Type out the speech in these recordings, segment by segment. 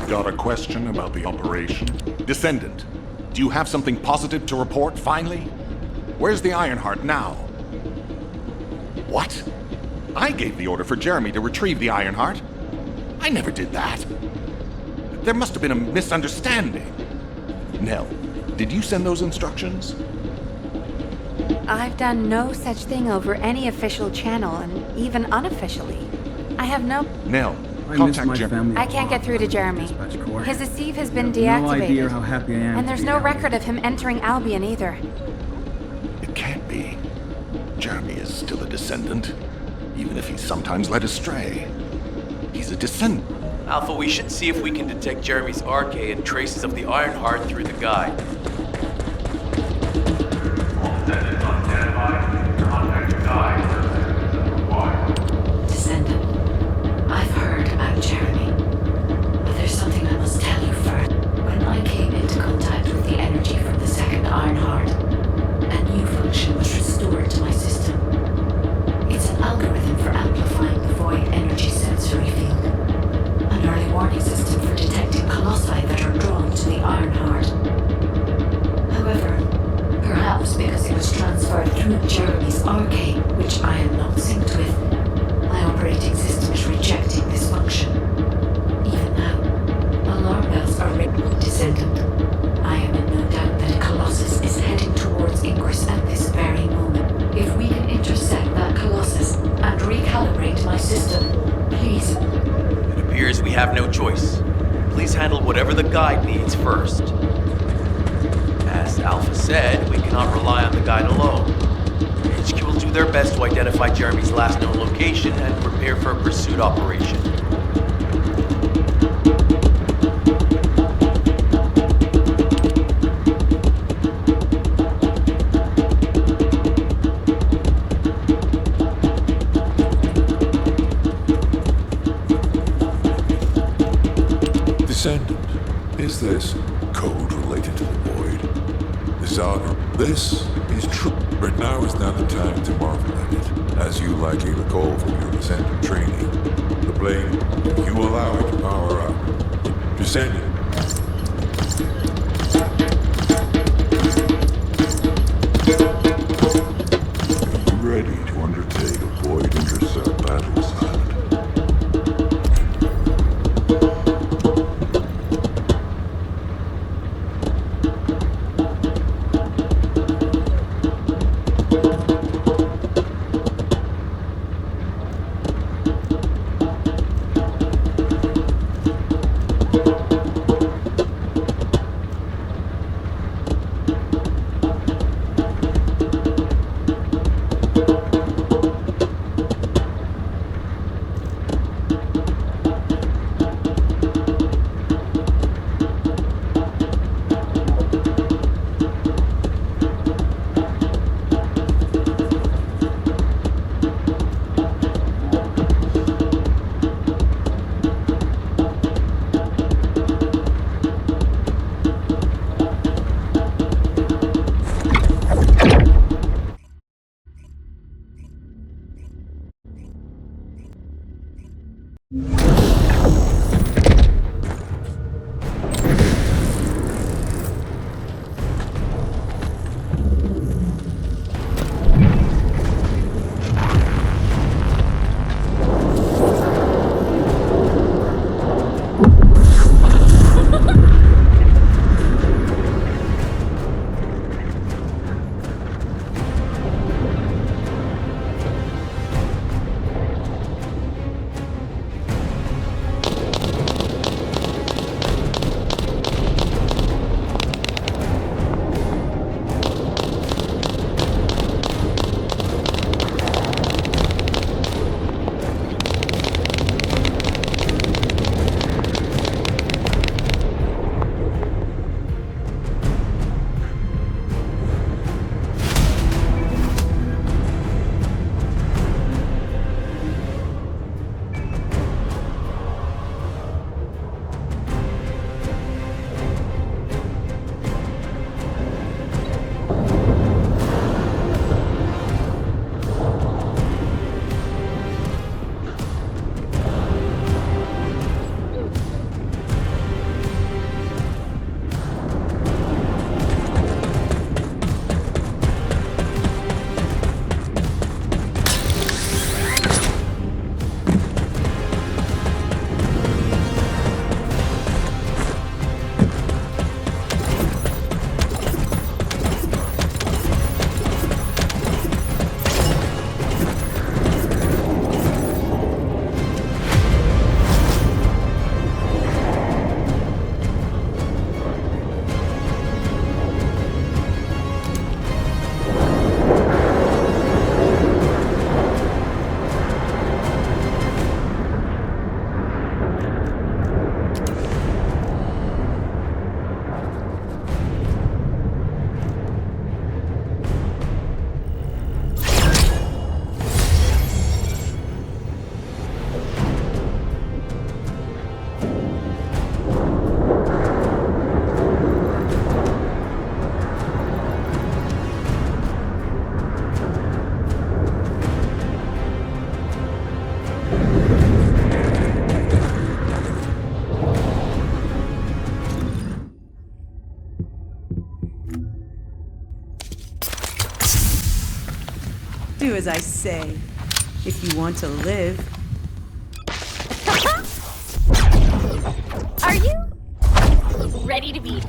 Got a question about the operation? Descendant, do you have something positive to report, finally? Where's the Ironheart now? What? I gave the order for Jeremy to retrieve the Ironheart. I never did that. There must have been a misunderstanding. Nell, did you send those instructions? I've done no such thing over any official channel, and even unofficially. I have no... Nell, I miss contact my Jeremy. family. I can't get through to Jeremy. Dispatch Corps. His Asive has You been have deactivated. No idea how happy I am. And there's no record of him entering Albion either. It can't be. Jeremy is still a descendant, even if he's sometimes led astray. He's a descendant. Alpha, we should see if we can detect Jeremy's arcade and traces of the Ironheart through the guide. Descendant, I've heard about Jeremy, but there's something I must tell you first. When I came into contact with the energy from the second Ironheart, a new function was restored to my system. It's an algorithm for amplifying the void energy sensory field, an early warning system for detecting colossi that are drawn to the Ironheart. However, perhaps because it was transferred through Jeremy's arcade, which I am not synced with, my operating system is rejecting this function. Even now, alarm bells are ringing. Descendant, I am in no doubt that a Colossus is heading towards Ingress at this very moment. If we can intercept that Colossus and recalibrate my system, please. It appears we have no choice. Please handle whatever the guide needs first. As Alpha said, we cannot rely on the guide alone. HQ will do their best to identify Jeremy's last known location and prepare for a pursuit operation. Descendant, is this code related to the void? This is true, but now is not the time to marvel at it. As you likely recall from your Descendant training, the blade, you allow it to power up. Descendant. Are you ready to undertake a void intercept battle assignment? Do as I say, if you want to live. Are you ready to be?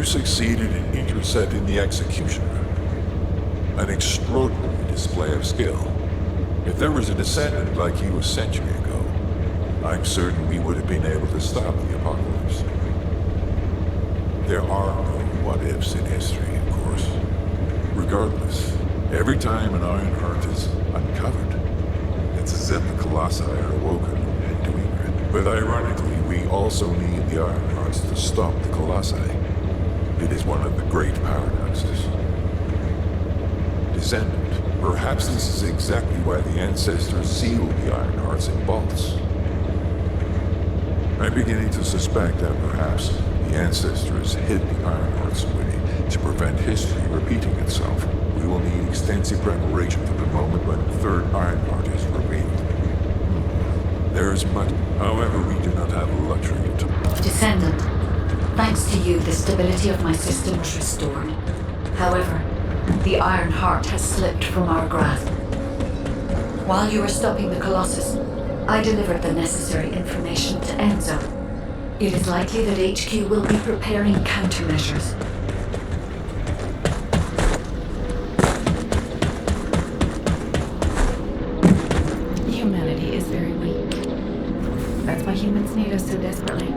Succeeded in intercepting the executioner. An extraordinary display of skill. If there was a descendant like you a century ago, I'm certain we would have been able to stop the apocalypse. There are no what-ifs in history, of course. Regardless, every time an Ironheart is uncovered, it's as if the Colossi are awoken and doing it. But ironically, we also need the Ironhearts to stop the Colossi. It is one of the great paradoxes. Descendant, perhaps this is exactly why the ancestors sealed the Ironhearts in vaults. I'm beginning to suspect that perhaps the ancestors hid the Ironhearts away to prevent history repeating itself, we will need extensive preparation for the moment when the third Ironheart is revealed. There's much. However, we do not have the luxury of time. Descendant, thanks to you, the stability of my system was restored. However, the Ironheart has slipped from our grasp. While you were stopping the Colossus, I delivered the necessary information to Enzo. It is likely that HQ will be preparing countermeasures. Humanity is very weak. That's why humans need us so desperately.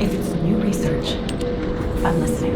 If it's new research, I'm listening.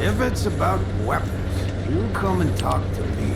If it's about weapons, you come and talk to me.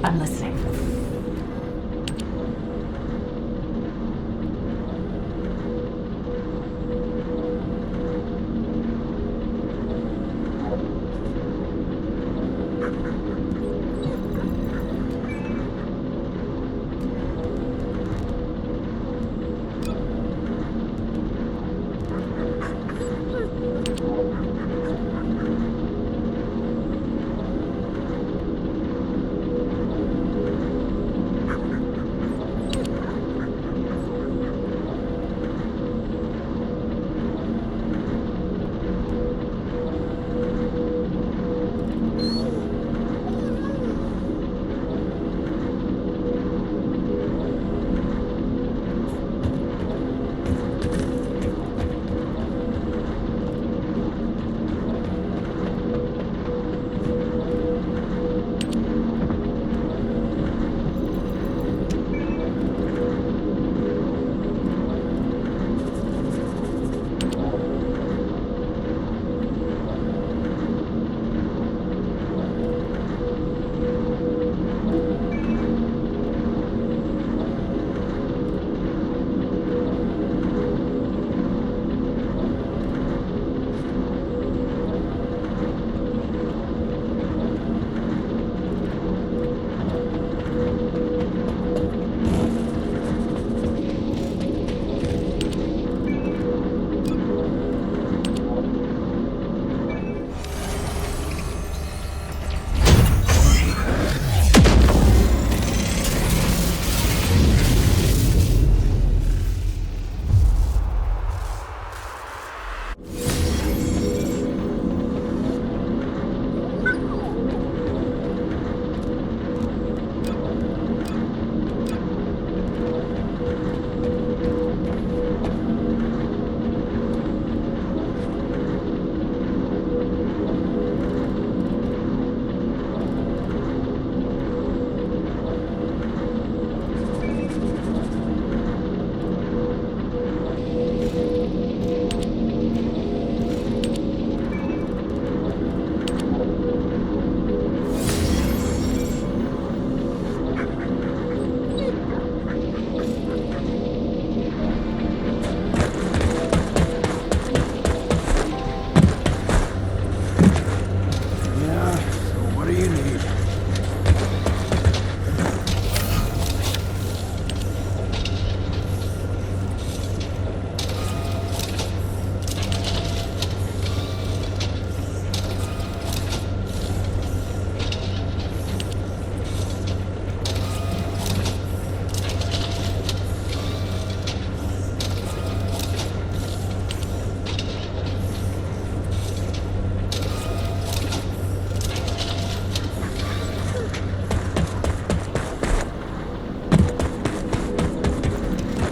I'm listening.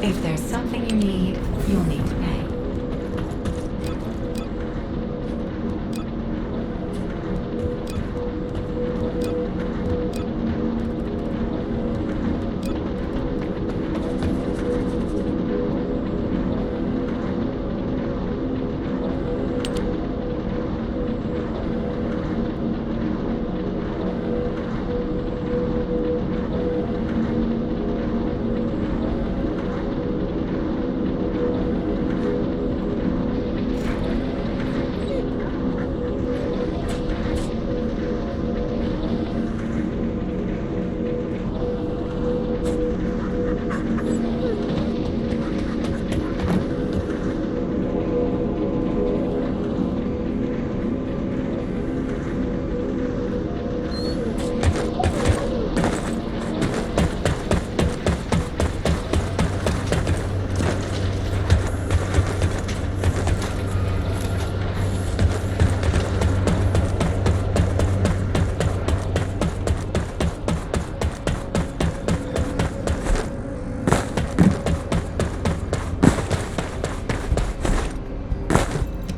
If there's something you need, you'll need to pay.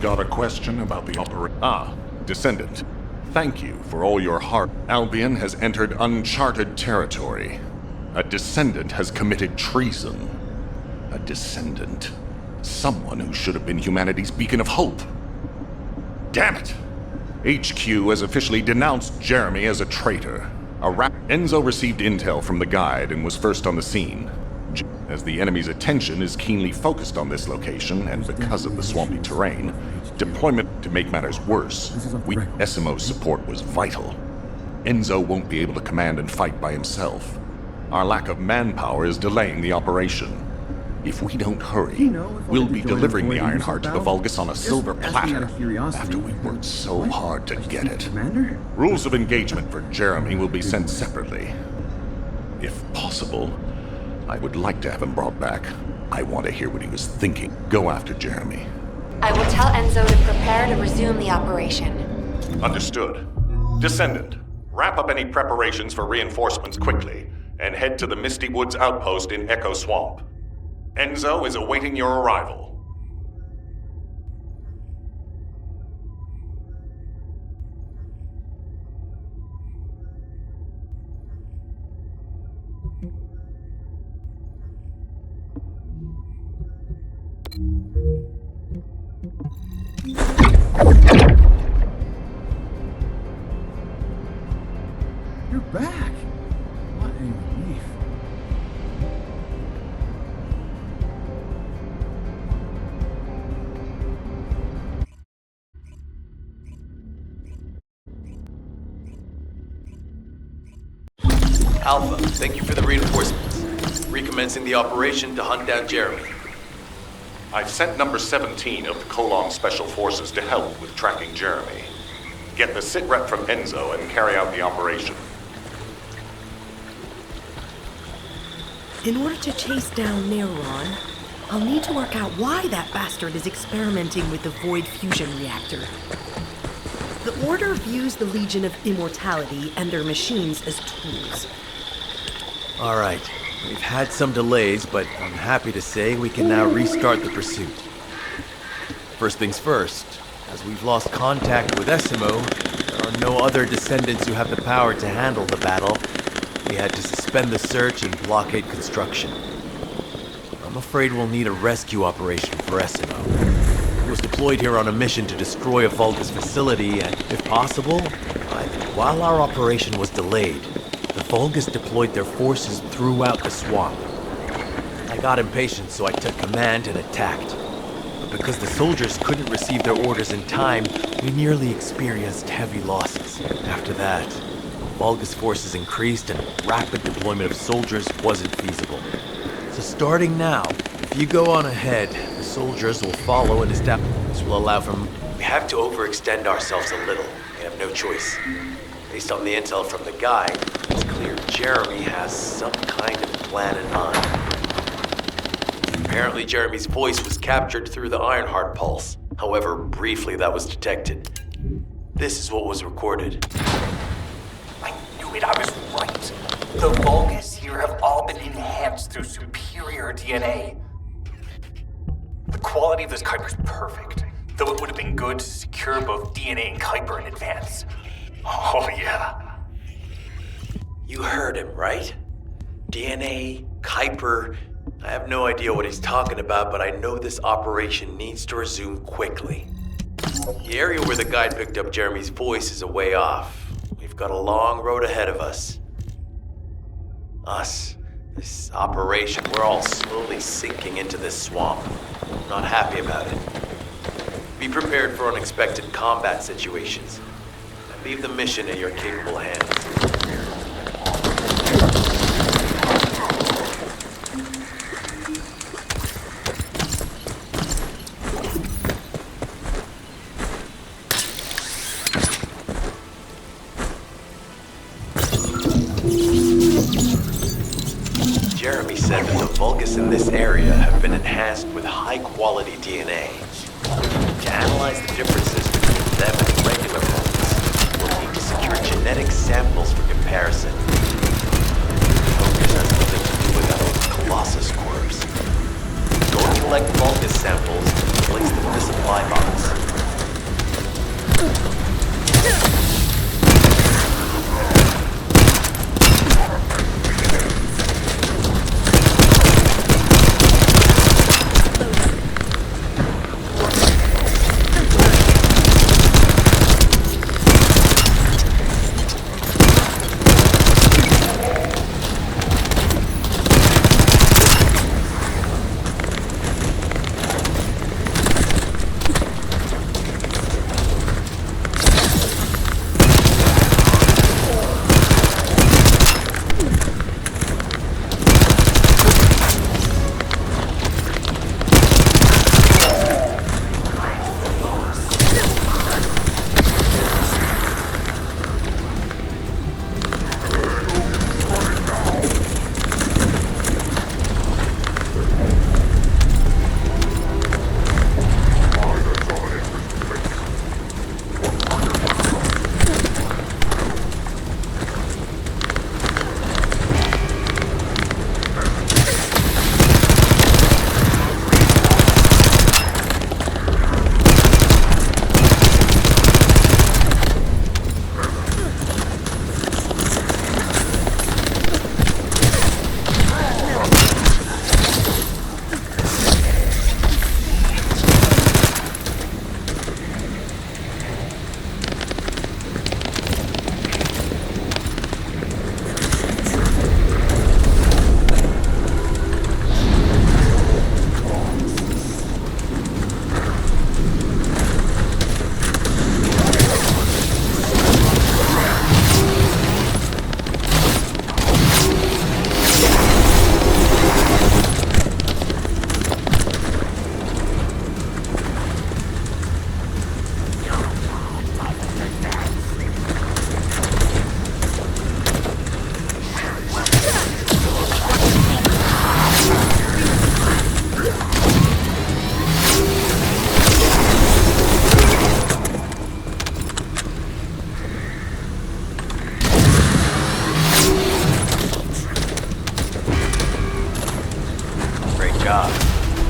Got a question about the Descendant. Thank you for all your heart. Albion has entered uncharted territory. A Descendant has committed treason. A Descendant. Someone who should have been humanity's beacon of hope. Damn it! HQ has officially denounced Jeremy as a traitor. Enzo received intel from the guide and was first on the scene. As the enemy's attention is keenly focused on this location, and because of the swampy terrain, deployment to make matters worse, Esimo's support was vital. Enzo won't be able to command and fight by himself. Our lack of manpower is delaying the operation. If we don't hurry, we'll be delivering the Ironheart to the Vulgus on a silver platter after we worked so hard to get it. Rules of engagement for Jeremy will be sent separately. If possible, I would like to have him brought back. I want to hear what he was thinking. Go after Jeremy. I will tell Enzo to prepare to resume the operation. Understood. Descendant, wrap up any preparations for reinforcements quickly, and head to the Misty Woods outpost in Echo Swamp. Enzo is awaiting your arrival. You're back! What a relief. Alpha, thank you for the reinforcements. Recommencing the operation to hunt down Jeremy. I've sent number 17 of the Colon Special Forces to help with tracking Jeremy. Get the sitrep from Enzo and carry out the operation. In order to chase down Neron, I'll need to work out why that bastard is experimenting with the Void Fusion Reactor. The Order views the Legion of Immortality and their machines as tools. Alright, we've had some delays, but I'm happy to say we can now restart the pursuit. First things first, as we've lost contact with Esimo, there are no other Descendants who have the power to handle the battle. We had to suspend the search and blockade construction. I'm afraid we'll need a rescue operation for Esimo. He was deployed here on a mission to destroy a Vulgus facility, and if possible, while our operation was delayed, the Vulgus deployed their forces throughout the swamp. I got impatient, so I took command and attacked. But because the soldiers couldn't receive their orders in time, we nearly experienced heavy losses. After that, Vulgus forces increased and rapid deployment of soldiers wasn't feasible. So starting now, if you go on ahead, the soldiers will follow and establish. This will allow for... We have to overextend ourselves a little. We have no choice. Based on the intel from the guide, it's clear Jeremy has some kind of plan in mind. Apparently Jeremy's voice was captured through the Ironheart pulse. However, briefly that was detected. This is what was recorded. I knew it, I was right. The Vulgus here have all been enhanced enhanced through superior DNA. The quality of this Kuiper's perfect, though it would have been good to secure both DNA and Kuiper in advance. Oh yeah. You heard him, right? DNA, Kuiper. I have no idea what he's talking about, but I know this operation needs to resume quickly. The area where the guide picked up Jeremy's voice is a way off. We've got a long road ahead of us. This operation, we're all slowly sinking into this swamp. Not happy about it. Be prepared for unexpected combat situations. And leave the mission in your capable hands. Jeremy said that the Vulgus in this area have been enhanced with high-quality DNA. To analyze the differences between them and regular Vulgus, we'll need to secure genetic samples for comparison. Vulgus has nothing to do with that old Colossus corpse. Go and collect Vulgus samples and place them in the supply box.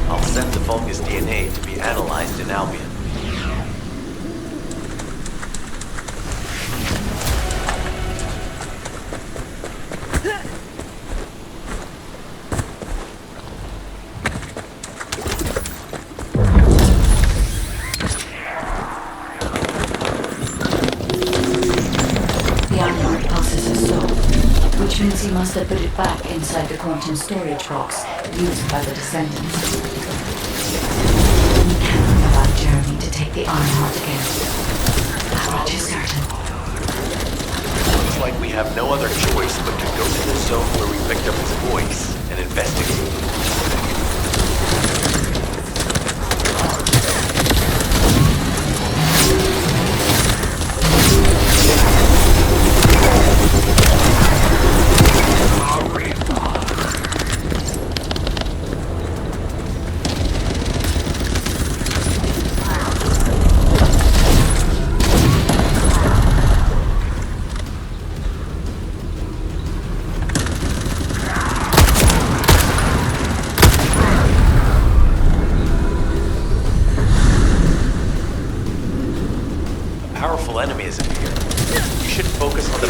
I'll send the Vulgus DNA to be analyzed in Albion. The Ironheart processor stalled, which means he must have put it back inside the quantum storage box used by the Descendants. We can't allow Jeremy to take the Ironheart again. That much is certain. Looks like we have no other choice but to go to the zone where we picked up his voice and investigate.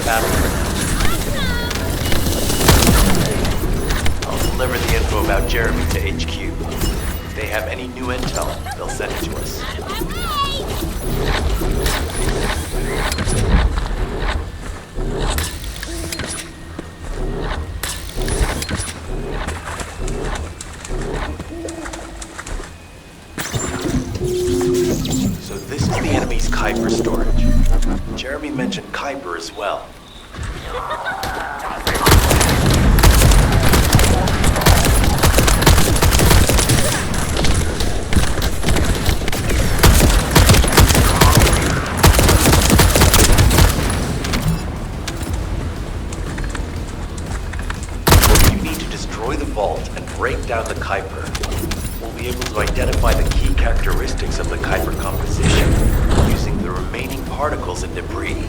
battle for now. I'll deliver the info about Jeremy to HQ. If they have any new intel, they'll send it to us. So this is the enemy's Kuiper storage. Jeremy mentioned Kuiper as well. You need to destroy the vault and break down the Kuiper. We'll be able to identify the key characteristics of the Kuiper composition using the remaining particles and debris.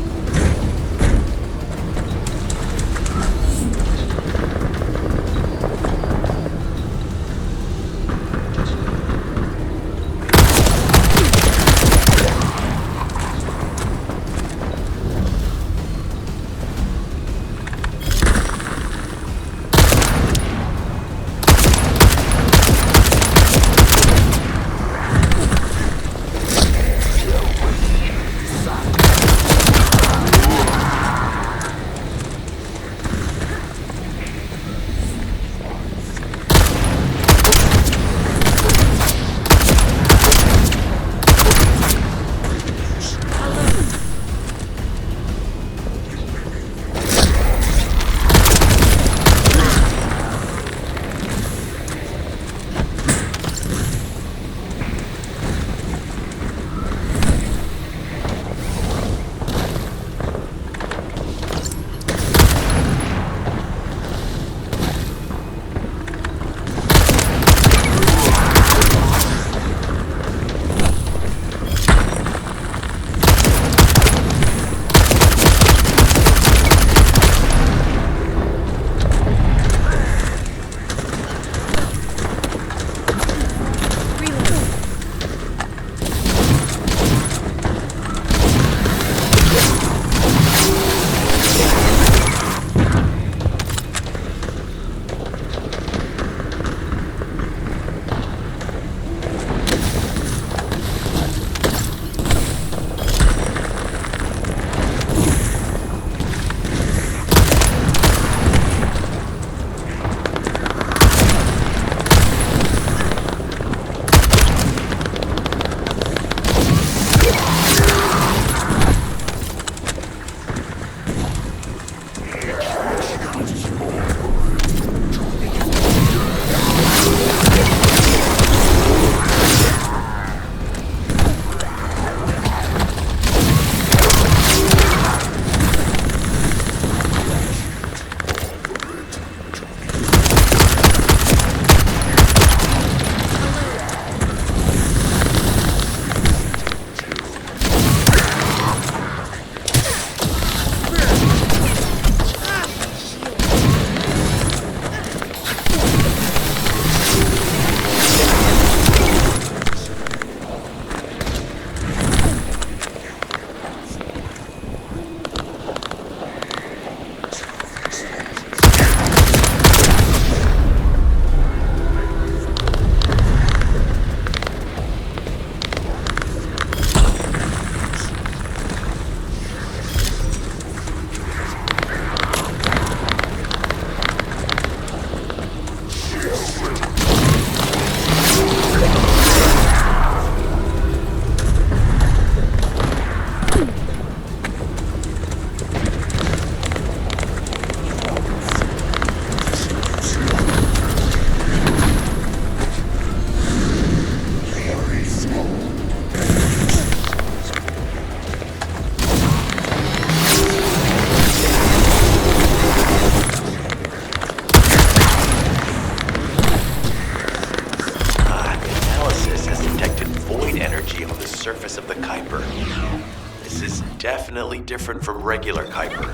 Definitely different from regular Kuiper.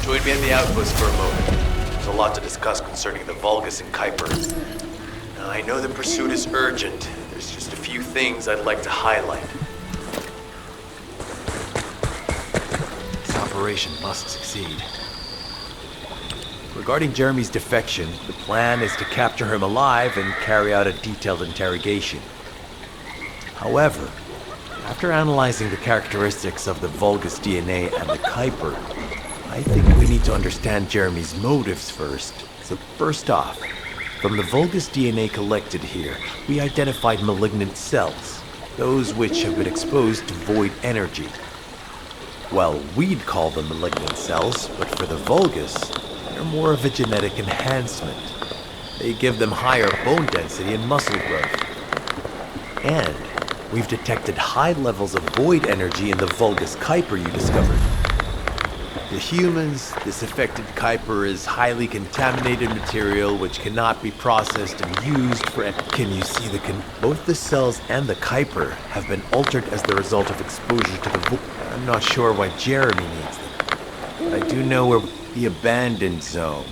Join me at the outpost for a moment. There's a lot to discuss concerning the Vulgus and Kuiper. Now, I know the pursuit is urgent. There's just a few things I'd like to highlight. This operation must succeed. Regarding Jeremy's defection, the plan is to capture him alive and carry out a detailed interrogation. However, after analyzing the characteristics of the Vulgus DNA and the Kuiper, I think we need to understand Jeremy's motives first. So first off, from the Vulgus DNA collected here, we identified malignant cells, those which have been exposed to void energy. Well, we'd call them malignant cells, but for the Vulgus, they're more of a genetic enhancement. They give them higher bone density and muscle growth. And we've detected high levels of void energy in the Vulgus Kuiper you discovered. To humans, this affected Kuiper is highly contaminated material which cannot be processed and used for... Can you see both the cells and the Kuiper have been altered as the result of exposure to the I'm not sure why Jeremy needs them. But I do know where the abandoned zone.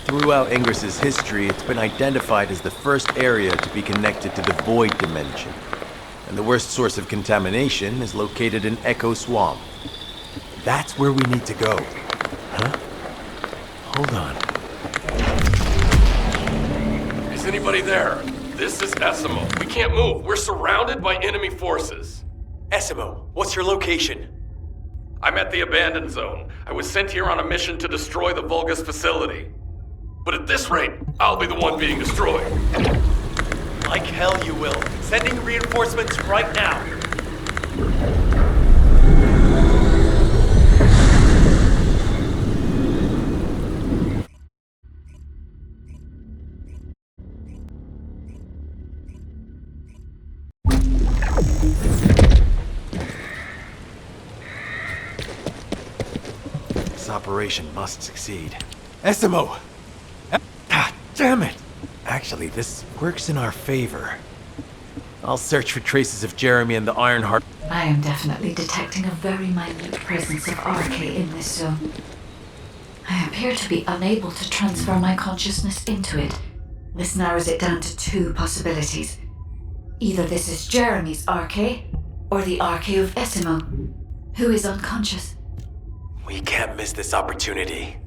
Throughout Ingris's history, it's been identified as the first area to be connected to the void dimension. And the worst source of contamination is located in Echo Swamp. That's where we need to go. Huh? Hold on. Is anybody there? This is Essimo. We can't move. We're surrounded by enemy forces. Essimo, what's your location? I'm at the abandoned zone. I was sent here on a mission to destroy the Vulgus facility. But at this rate, I'll be the one being destroyed. Like hell you will. Sending reinforcements right now. This operation must succeed. Essimo! Ah, damn it! Actually, this works in our favor. I'll search for traces of Jeremy and the Ironheart. I am definitely detecting a very minute presence of RK in this zone. I appear to be unable to transfer my consciousness into it. This narrows it down to two possibilities. Either this is Jeremy's RK, or the RK of Essimo, who is unconscious. We can't miss this opportunity.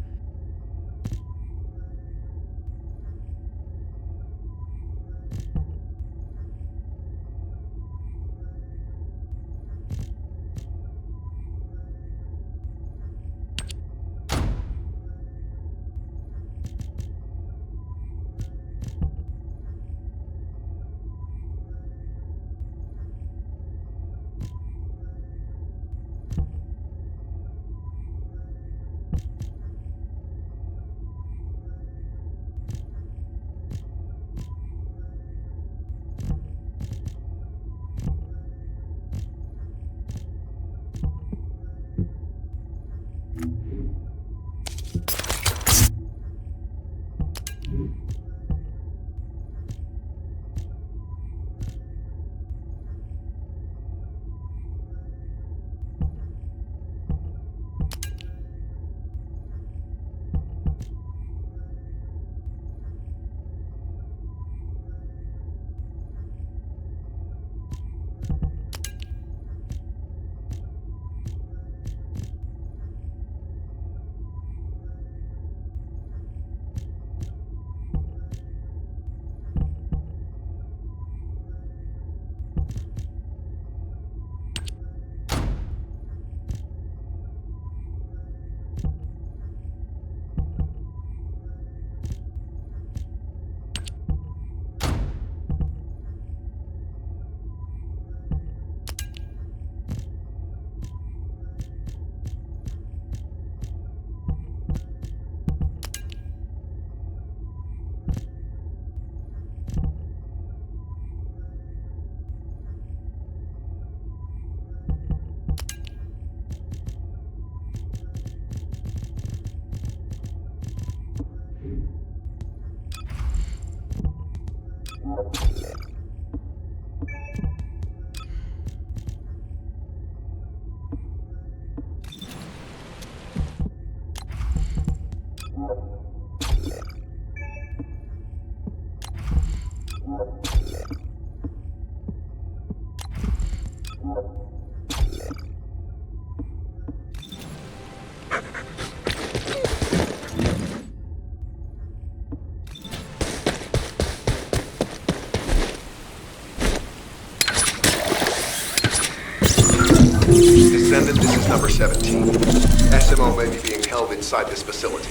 number 17. SMO may be being held inside this facility.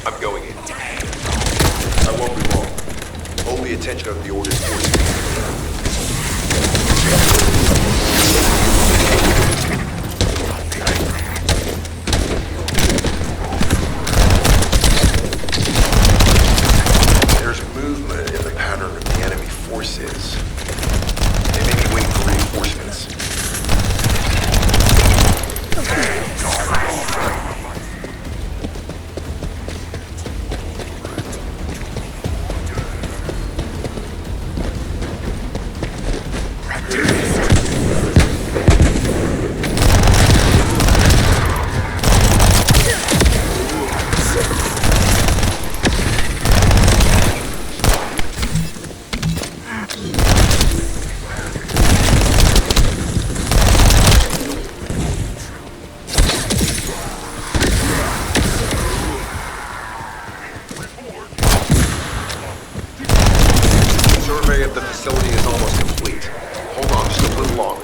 I'm going in. I won't be long. Hold the attention of the ordered forces. There's movement in the pattern of the enemy forces. They may be waiting for reinforcements. Survey of the facility is almost complete. Hold on just a little longer.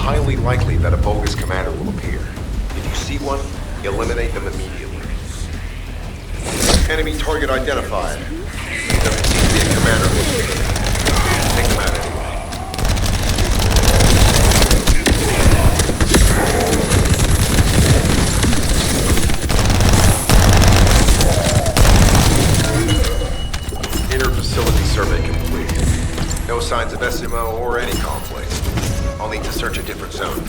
Highly likely that a bogus commander will appear. If you see one, eliminate them immediately. Enemy target identified. Doesn't seem to be a commander located. Take them out anyway. Inner facility survey complete. No signs of SMO or any conflict. I'll need to search a different zone.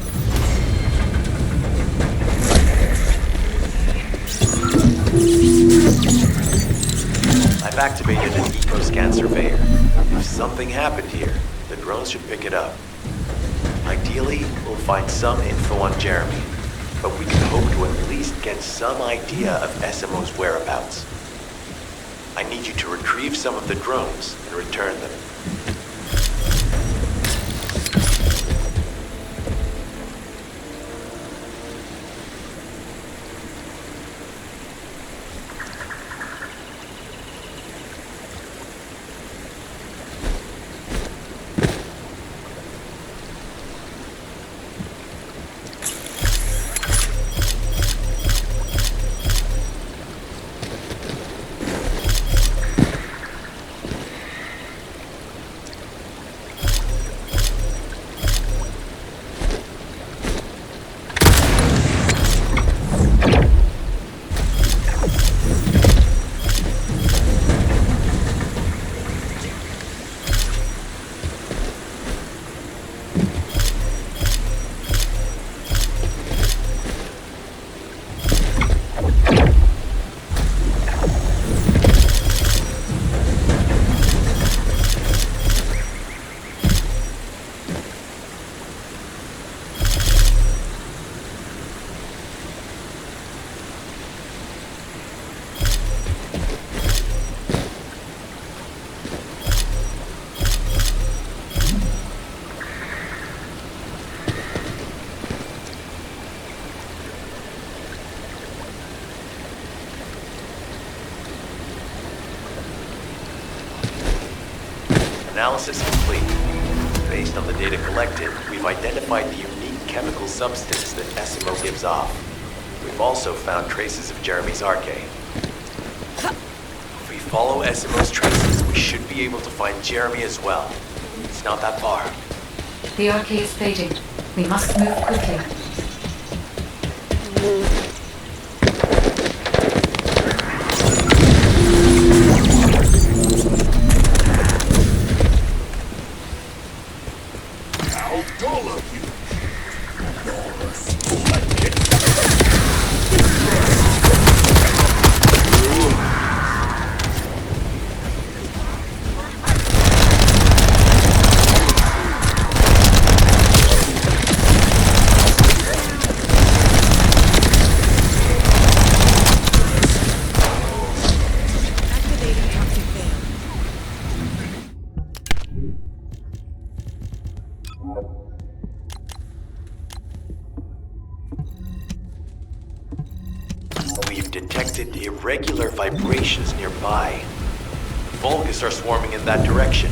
I've activated an eco-scan surveyor. If something happened here, the drones should pick it up. Ideally, we'll find some info on Jeremy, but we can hope to at least get some idea of SMO's whereabouts. I need you to retrieve some of the drones and return them. Analysis complete. Based on the data collected, we've identified the unique chemical substance that SMO gives off. We've also found traces of Jeremy's arcade. If we follow Esimo's traces, we should be able to find Jeremy as well. It's not that far. The arcade is fading. We must move quickly. We've detected irregular vibrations nearby. Vulgus are swarming in that direction.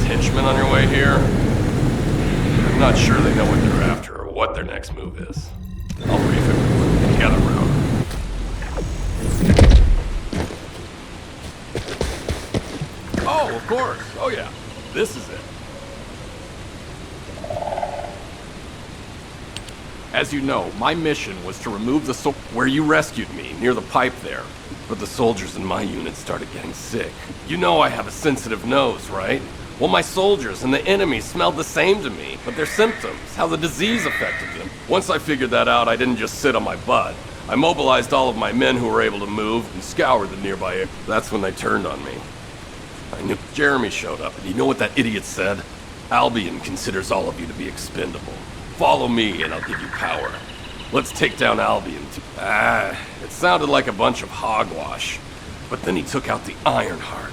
Albian's henchmen on your way here? I'm not sure they know what they're after or what their next move is. I'll brief everyone. Gather round. Oh, of course. Oh, yeah. This is it. As you know, my mission was to remove the where you rescued me, near the pipe there. But the soldiers in my unit started getting sick. You know I have a sensitive nose, right? Well, my soldiers and the enemy smelled the same to me, but their symptoms, how the disease affected them. Once I figured that out, I didn't just sit on my butt. I mobilized all of my men who were able to move and scoured the nearby area. That's when they turned on me. I knew Jeremy showed up, and you know what that idiot said? Albion considers all of you to be expendable. Follow me and I'll give you power. Let's take down Albion. It sounded like a bunch of hogwash. But then he took out the Ironheart.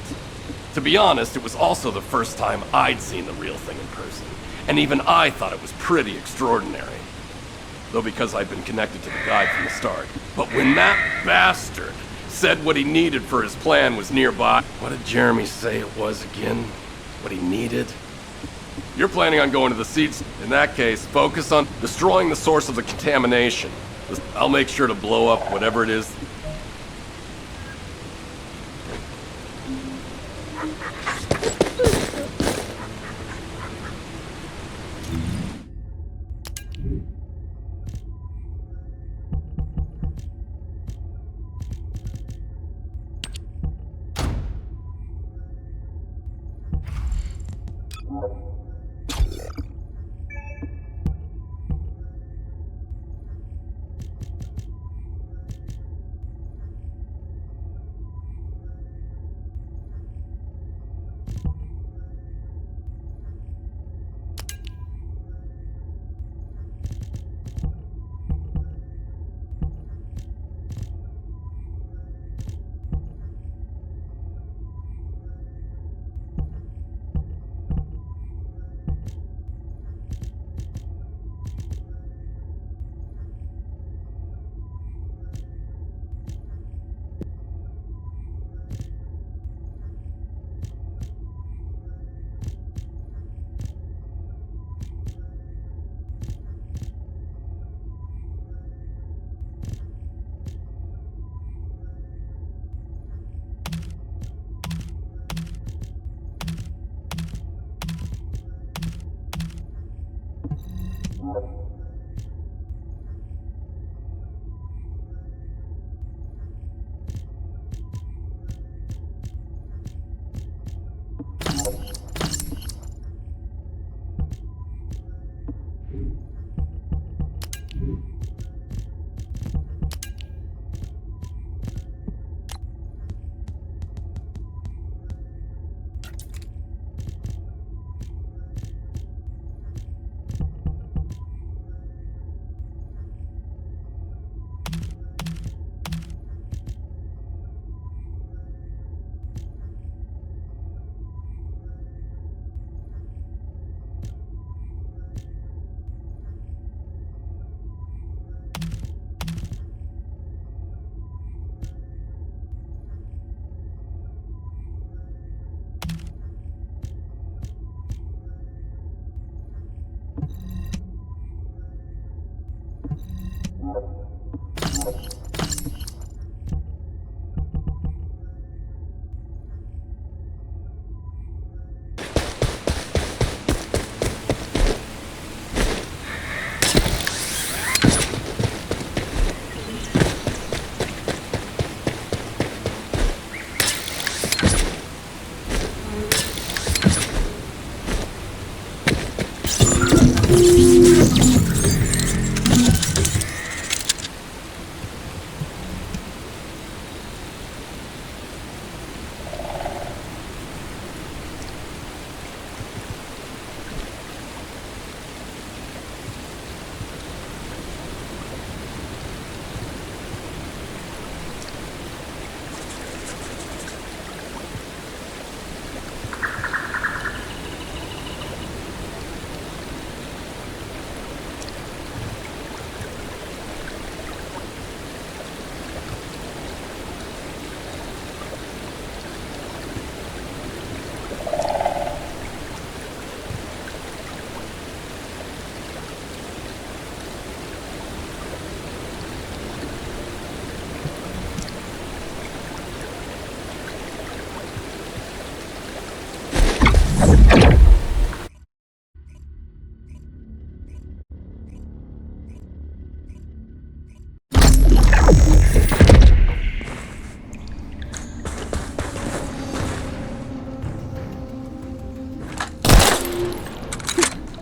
To be honest, it was also the first time I'd seen the real thing in person. And even I thought it was pretty extraordinary. Though because I'd been connected to the guy from the start. But when that bastard said what he needed for his plan was nearby... What did Jeremy say it was again? What he needed? You're planning on going to the seeds. In that case, focus on destroying the source of the contamination. I'll make sure to blow up whatever it is.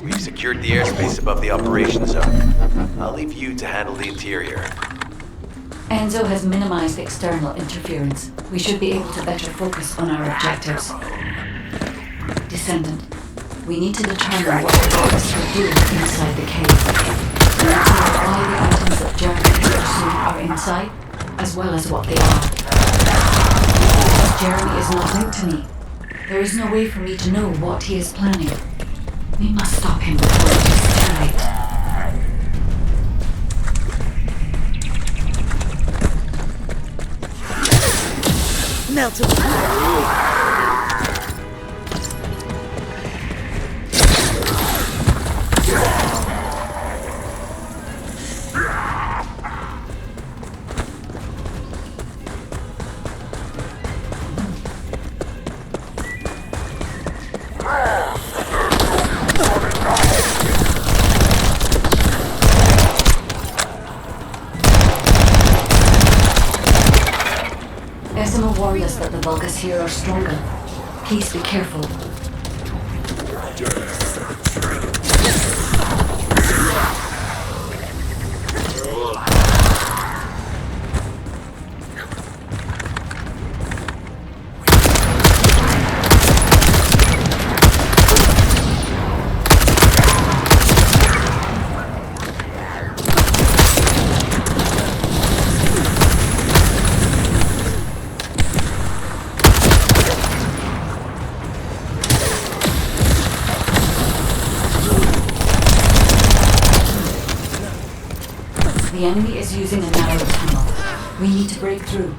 We've secured the airspace above the operation zone. I'll leave you to handle the interior. Enzo has minimized external interference. We should be able to better focus on our objectives. Descendant, we need to determine what the Vulgus are doing inside the cave. We need to know why the items that Jeremy is pursuing are inside, as well as what they are. Jeremy is not linked to me. There is no way for me to know what he is planning. We must stop him before it is too late. Melted. Warned us that the Vulgus here are stronger. Please be careful. The enemy is using a narrow tunnel. We need to break through.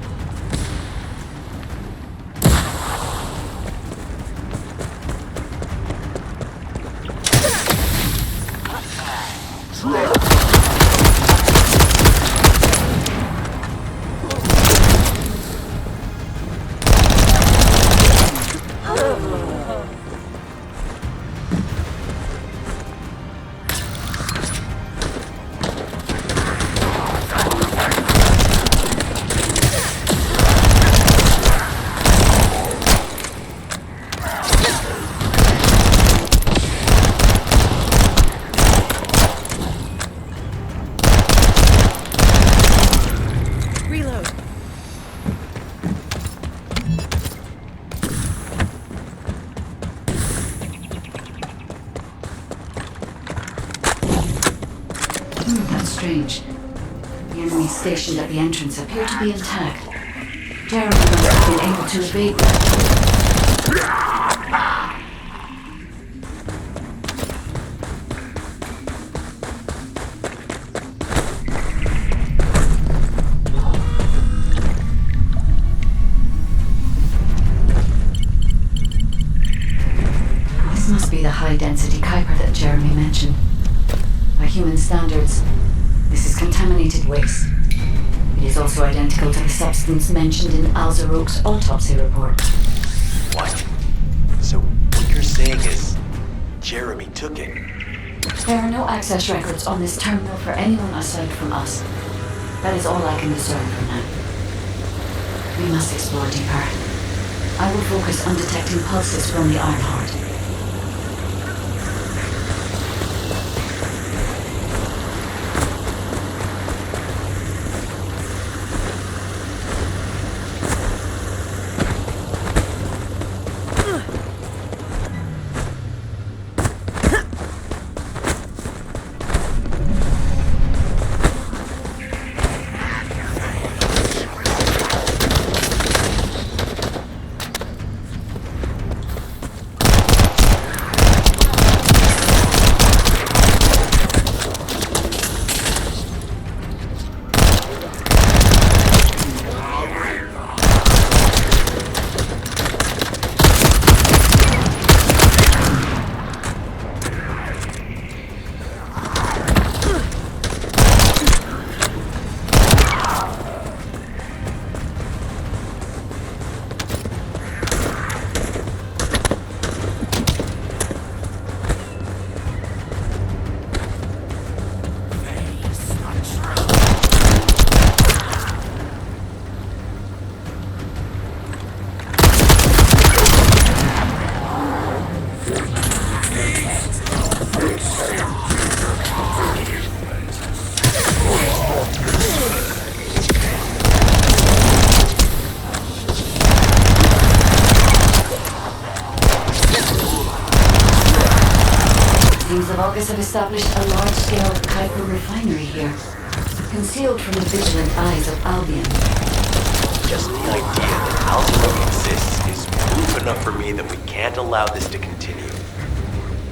Strange. The enemies stationed at the entrance appear to be intact. Jeremy must have been able to evade them. This must be the high-density Kuiper that Jeremy mentioned. By human standards, this is contaminated waste. It is also identical to the substance mentioned in Alzarok's autopsy report. What? So what you're saying is Jeremy took it? There are no access records on this terminal for anyone aside from us. That is all I can discern for now. We must explore deeper. I will focus on detecting pulses from the Ironheart. Seems the Vulgus have established a large-scale Kuiper refinery here, concealed from the vigilant eyes of Albion. Just the idea that Albion exists is proof enough for me that we can't allow this to continue.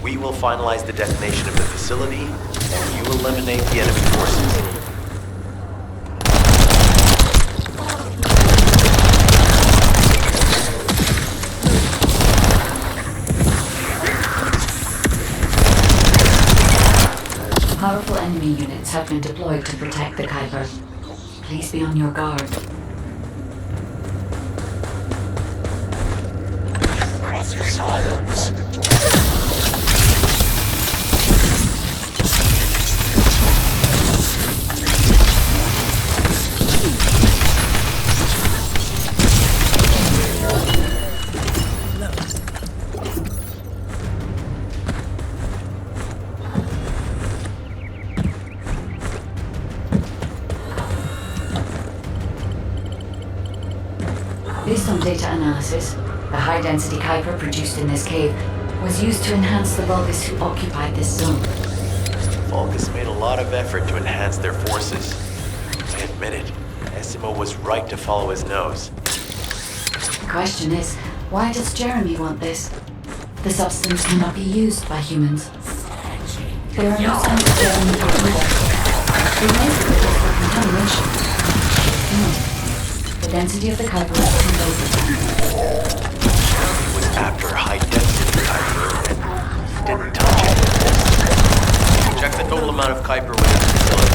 We will finalize the detonation of the facility, and you eliminate the enemy forces. Powerful enemy units have been deployed to protect the Kuiper. Please be on your guard. Silence. Based on data analysis, the high-density Kuiper produced in this cave was used to enhance the Vulgus who occupied this zone. Vulgus made a lot of effort to enhance their forces. I admit it, Essimo was right to follow his nose. The question is, why does Jeremy want this? The substance cannot be used by humans. There are no signs of Jeremy either. They may be looking for contamination. No. The density of the Kuiper is too low for that. Was after high-density Kuiper and didn't touch it. Check the total amount of Kuiper within the facility.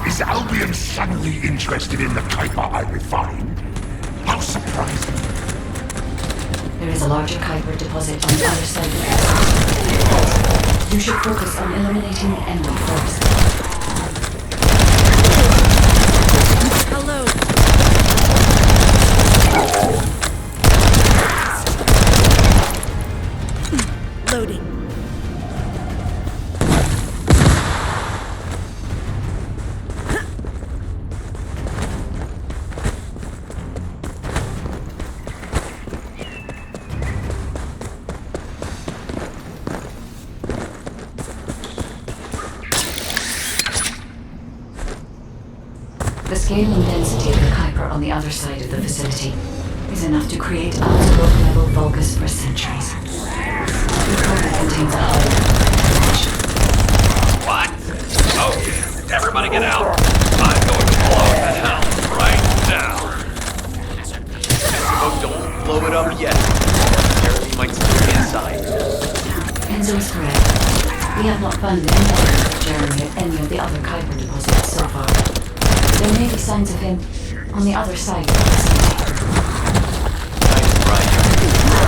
Is Albion suddenly interested in the Kuiper I refined? How surprising. There is a larger Kuiper deposit on the other side of the You should focus on eliminating the enemy first. Hello. Loading. The scale and density of the Kuiper on the other side of the facility is enough to create outlook-level Vulgus for centuries. The Kuiper contains a high What? Oh, everybody get out. I'm going to blow it to hell right now. Oh, don't blow it up yet. Jeremy might still be inside. Enzo is correct. We have not found any evidence of Jeremy at any of the other Kuiper deposits so far. There may be signs of him on the other side of the facility. Nice, right.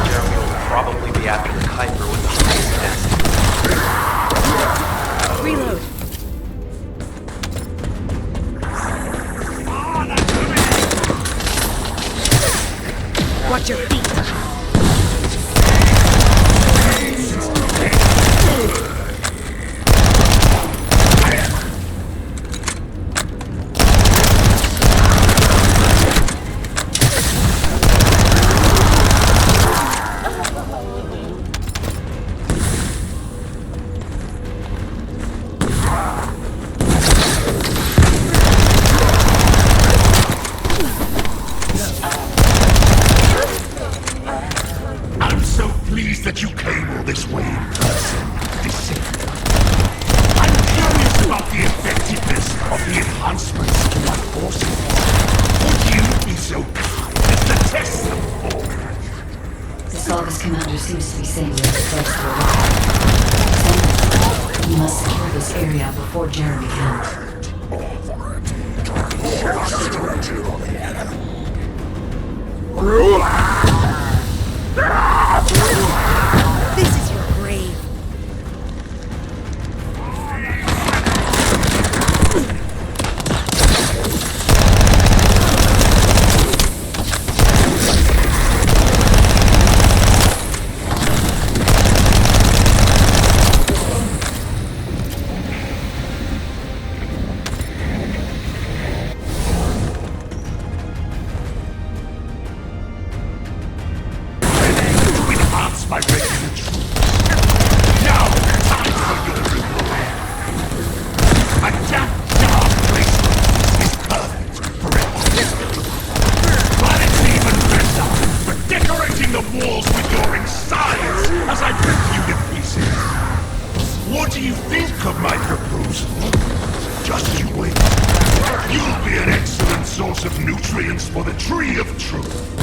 Jeremy will probably be after the Kuiper with the highest density. Reload. Watch your feet. That you came all this way in person, Descendant. I'm curious about the effectiveness of the enhancements to my forces. Would you be so kind as to test them for me? The Vulgus commander seems to be saying we're the first to arrive. We must secure this area before Jeremy can. source of nutrients for the tree of truth.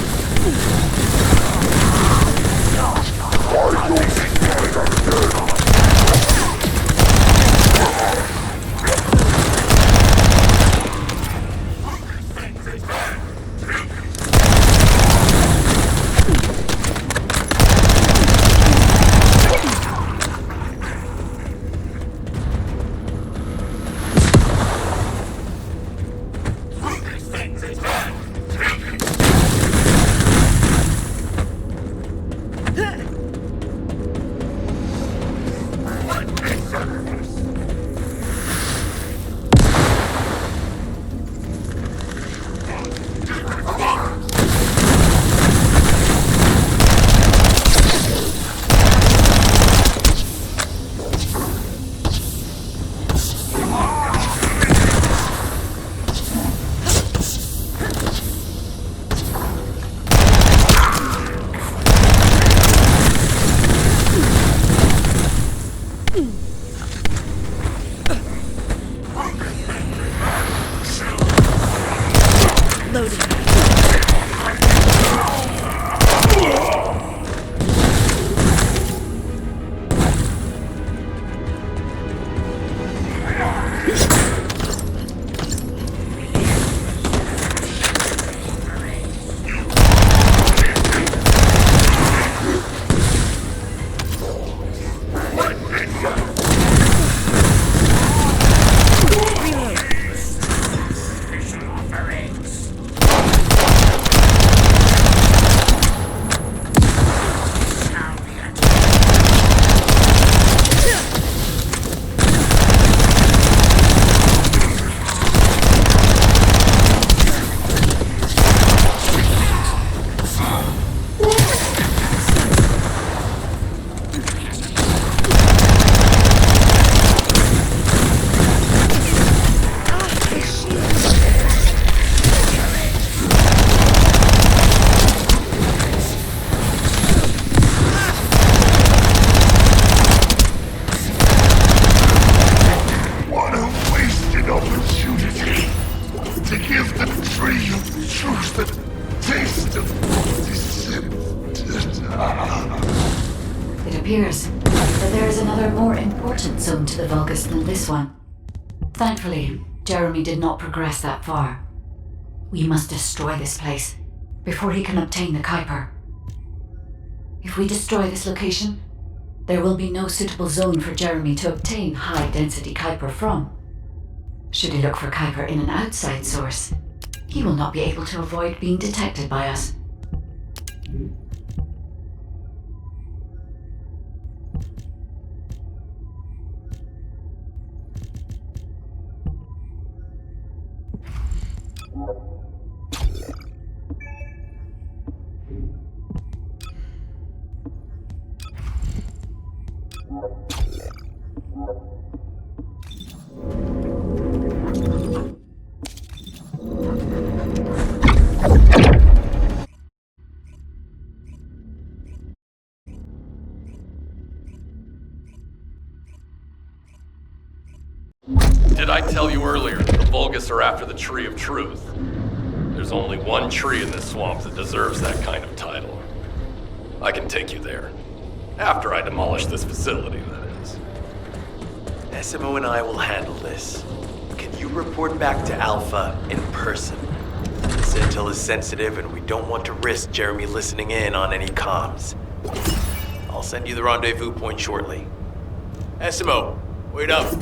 It appears that there is another more important zone to the Vulgus than this one. Thankfully, Jeremy did not progress that far. We must destroy this place before he can obtain the Kuiper. If we destroy this location, there will be no suitable zone for Jeremy to obtain high-density Kuiper from. Should he look for Kuiper in an outside source, he will not be able to avoid being detected by us. Did I tell you earlier that the Vulgus are after the Tree of Truth? There's only one tree in this swamp that deserves that kind of title. I can take you there. After I demolish this facility, that is. SMO and I will handle this. Can you report back to Alpha in person? This intel is sensitive and we don't want to risk Jeremy listening in on any comms. I'll send you the rendezvous point shortly. SMO, wait up.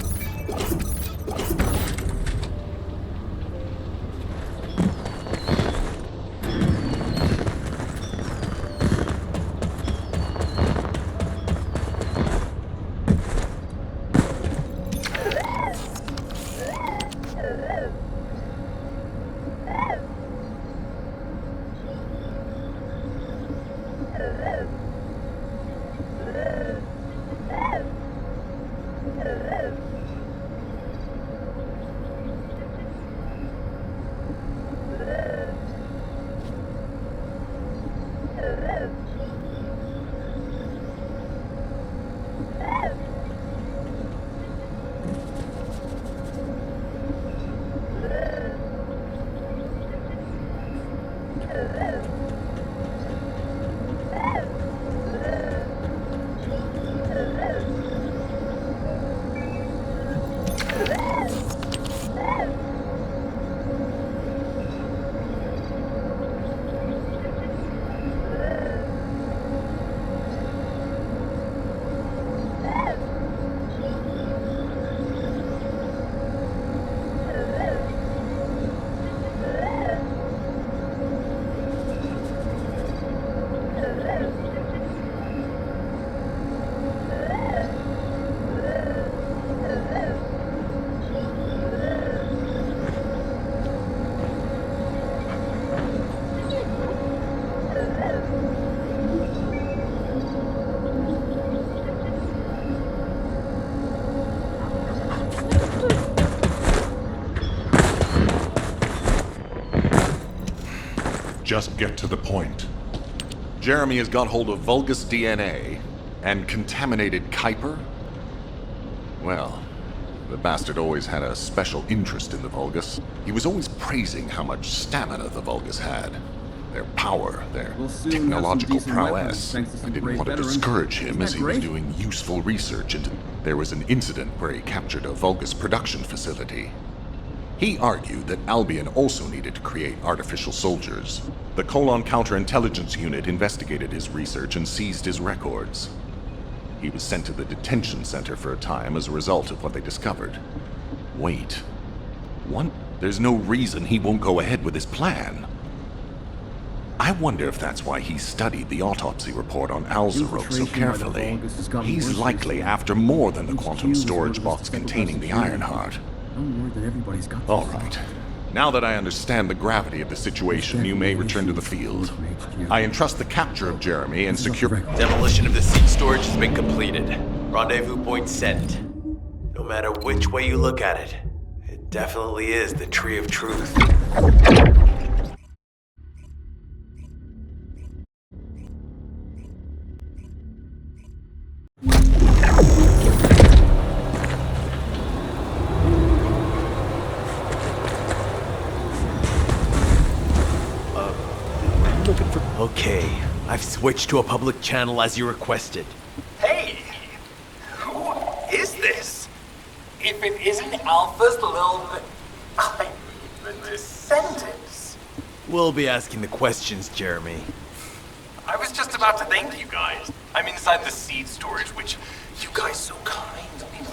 just get to the point. Jeremy has got hold of Vulgus DNA and contaminated Kuiper? Well, the bastard always had a special interest in the Vulgus. He was always praising how much stamina the Vulgus had. Their power, their technological prowess. I didn't want to discourage him as he was doing useful research into... There was an incident where he captured a Vulgus production facility. He argued that Albion also needed to create artificial soldiers. The Colon Counterintelligence Unit investigated his research and seized his records. He was sent to the detention center for a time as a result of what they discovered. Wait. What? There's no reason he won't go ahead with his plan. I wonder if that's why he studied the autopsy report on Alzarok so carefully. He's likely after more than the quantum storage box containing the Ironheart. All right. Now that I understand the gravity of the situation, you may return to the field. I entrust the capture of Jeremy and secure... Demolition of the seed storage has been completed. Rendezvous point set. No matter which way you look at it, it definitely is the Tree of Truth. Okay, I've switched to a public channel as you requested. Hey! Who is this? If it isn't Alpha's little... I mean, the Descendants. We'll be asking the questions, Jeremy. I was just about to thank you guys. I'm inside the seed storage, which you guys so kindly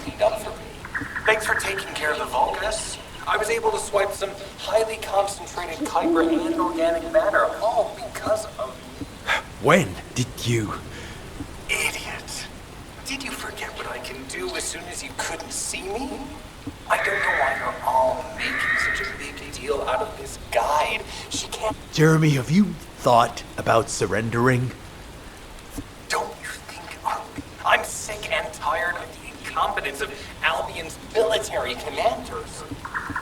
cleaned up for me. Thanks for taking care of the Vulgus. I was able to swipe some highly concentrated Kuiper and organic matter, all because of you. When did you... Idiot. Did you forget what I can do as soon as you couldn't see me? I don't know why you're all making such a big deal out of this guide. She can't... Jeremy, have you thought about surrendering? Don't you think I'm sick and tired of the incompetence of Albion's military commanders?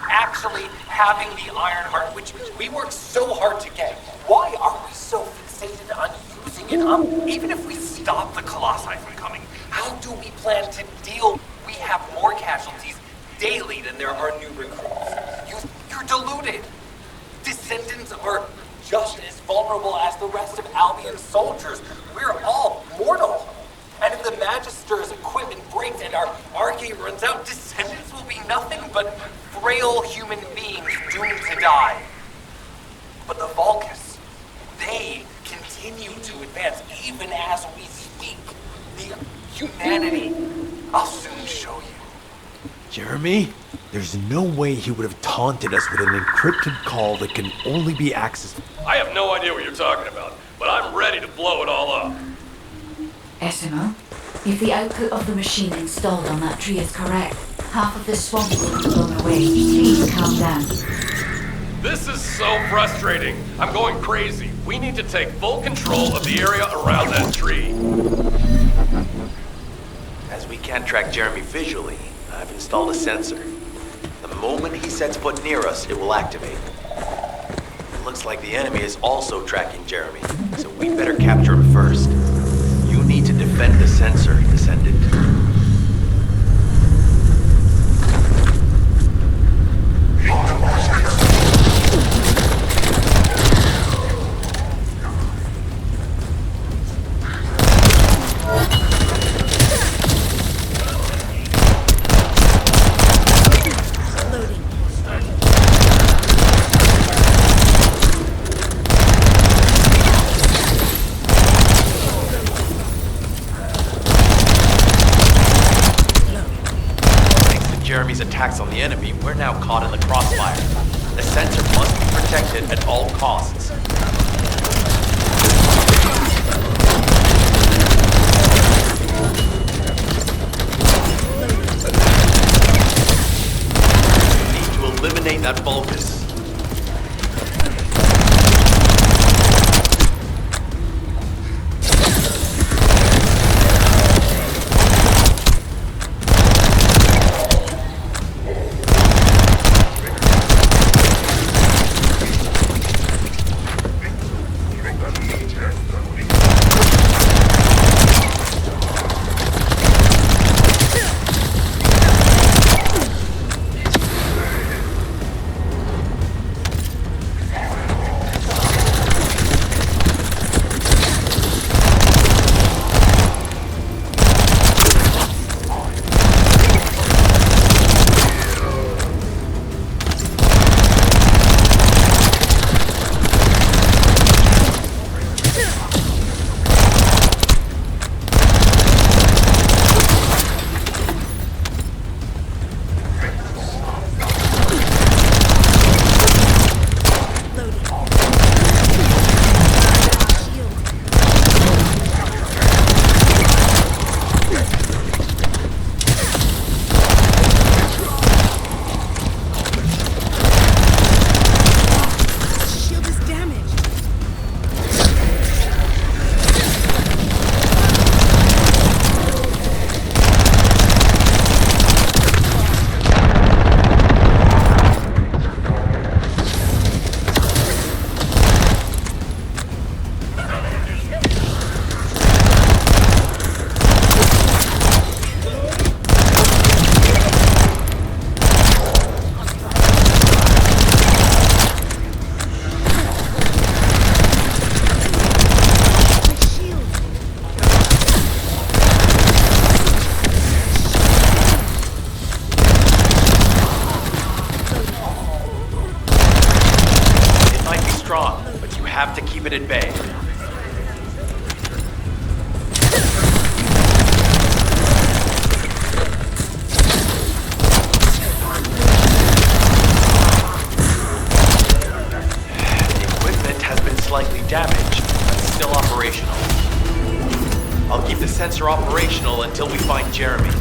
Actually having the Ironheart, which we worked so hard to get. Why are we so fixated on using it? Even if we stop the Colossi from coming, how do we plan to deal? We have more casualties daily than there are new recruits. You're deluded. Descendants are just as vulnerable as the rest of Albion's soldiers. We're all mortal. And if the Magister's equipment breaks and our Arche runs out, Descendants will be nothing but frail human beings doomed to die. But the Vulgus, they continue to advance even as we speak. The humanity, I'll soon show you. Jeremy, there's no way he would have taunted us with an encrypted call that can only be accessed. I have no idea what you're talking about, but I'm ready to blow it all up. SMO, if the output of the machine installed on that tree is correct, half of the swamp will be blown away. Please calm down. This is so frustrating. I'm going crazy. We need to take full control of the area around that tree. As we can't track Jeremy visually, I've installed a sensor. The moment he sets foot near us, it will activate. It looks like the enemy is also tracking Jeremy, so we'd better capture him first. You need to defend the sensor, Descendant. Jeremy's attacks on the enemy, we're now caught in the crossfire. The sensor must be protected at all costs. We need to eliminate that Vulgus. strong, but you have to keep it at bay. The equipment has been slightly damaged, but still operational. I'll keep the sensor operational until we find Jeremy.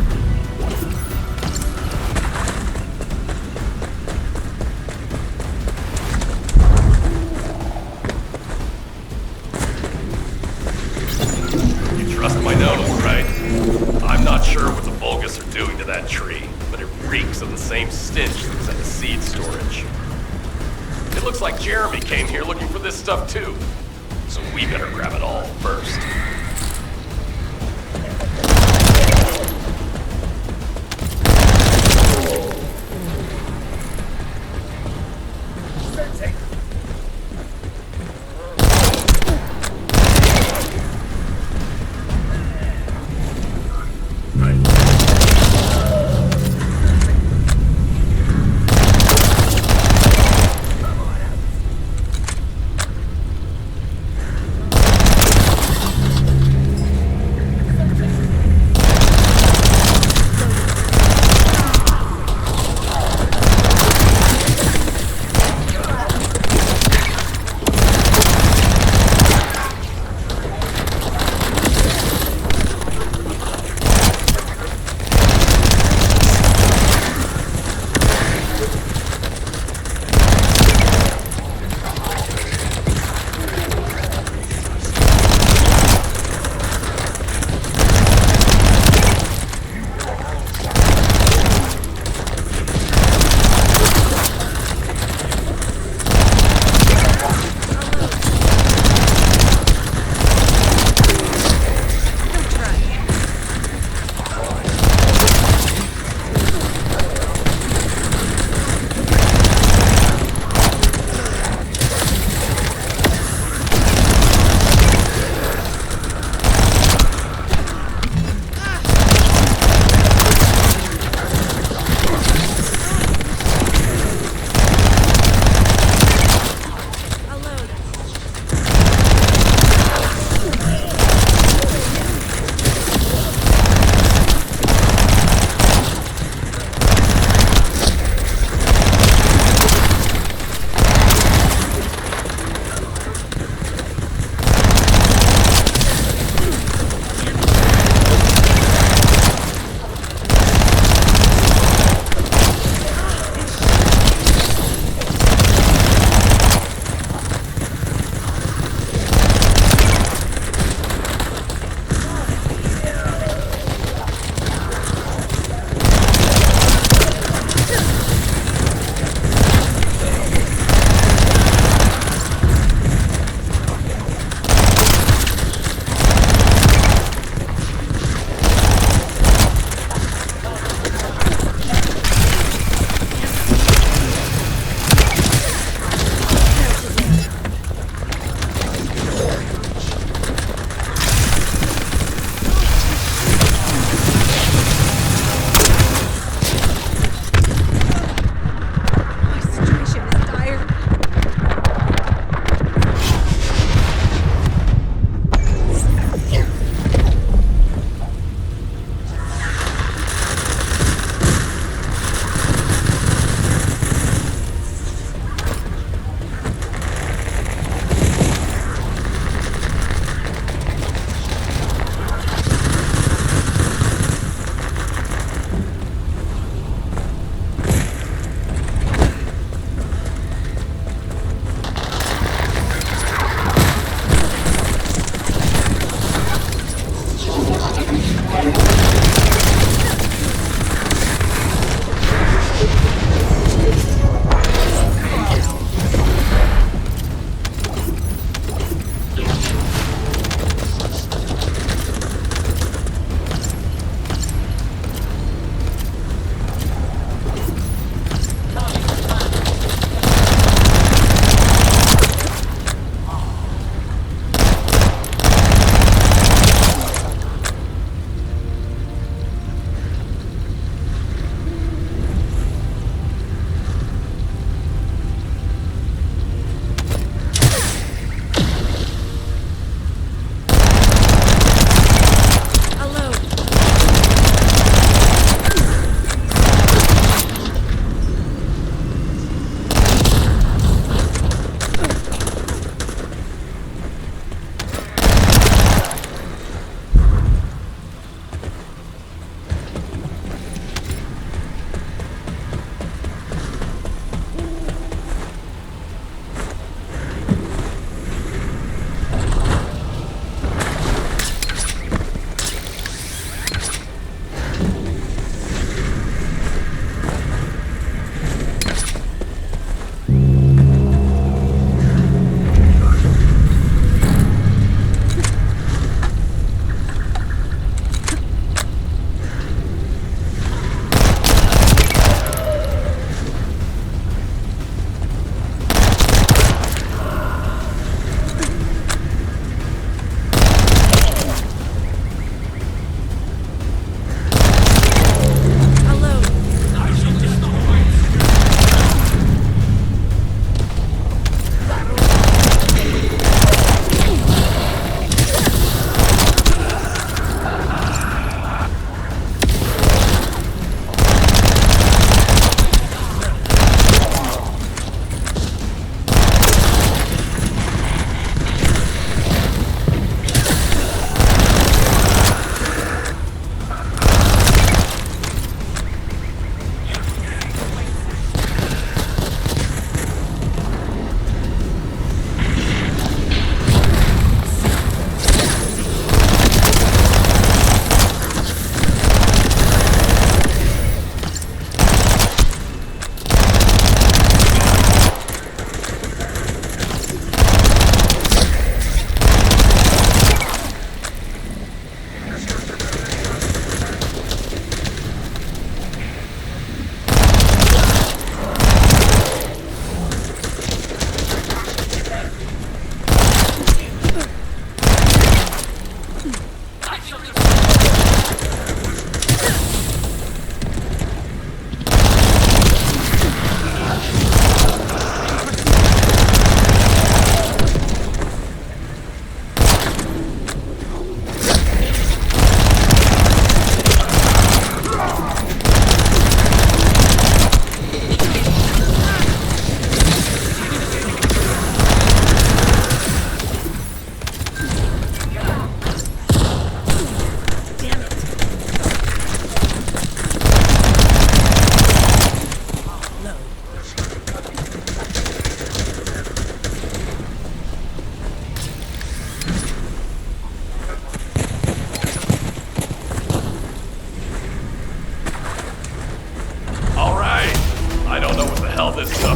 Trust my nose, right? I'm not sure what the Vulgus are doing to that tree, but it reeks of the same stench that was at the seed storage. It looks like Jeremy came here looking for this stuff too, so we better grab it all first.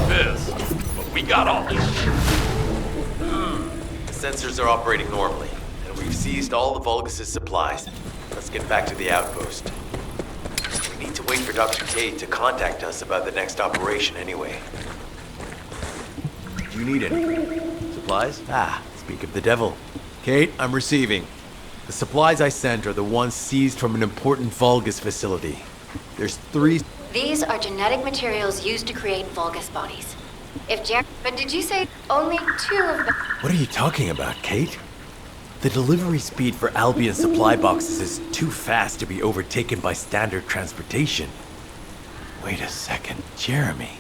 this, but we got all this. The sensors are operating normally, and we've seized all the Vulgus' supplies. Let's get back to the outpost. We need to wait for Dr. Cade to contact us about the next operation anyway. Do you need any supplies? Speak of the devil. Kate, I'm receiving. The supplies I sent are the ones seized from an important Vulgus facility. There's 3... These are genetic materials used to create Vulgus bodies. But did you say only 2 of them? What are you talking about, Kate? The delivery speed for Albion supply boxes is too fast to be overtaken by standard transportation. Wait a second, Jeremy.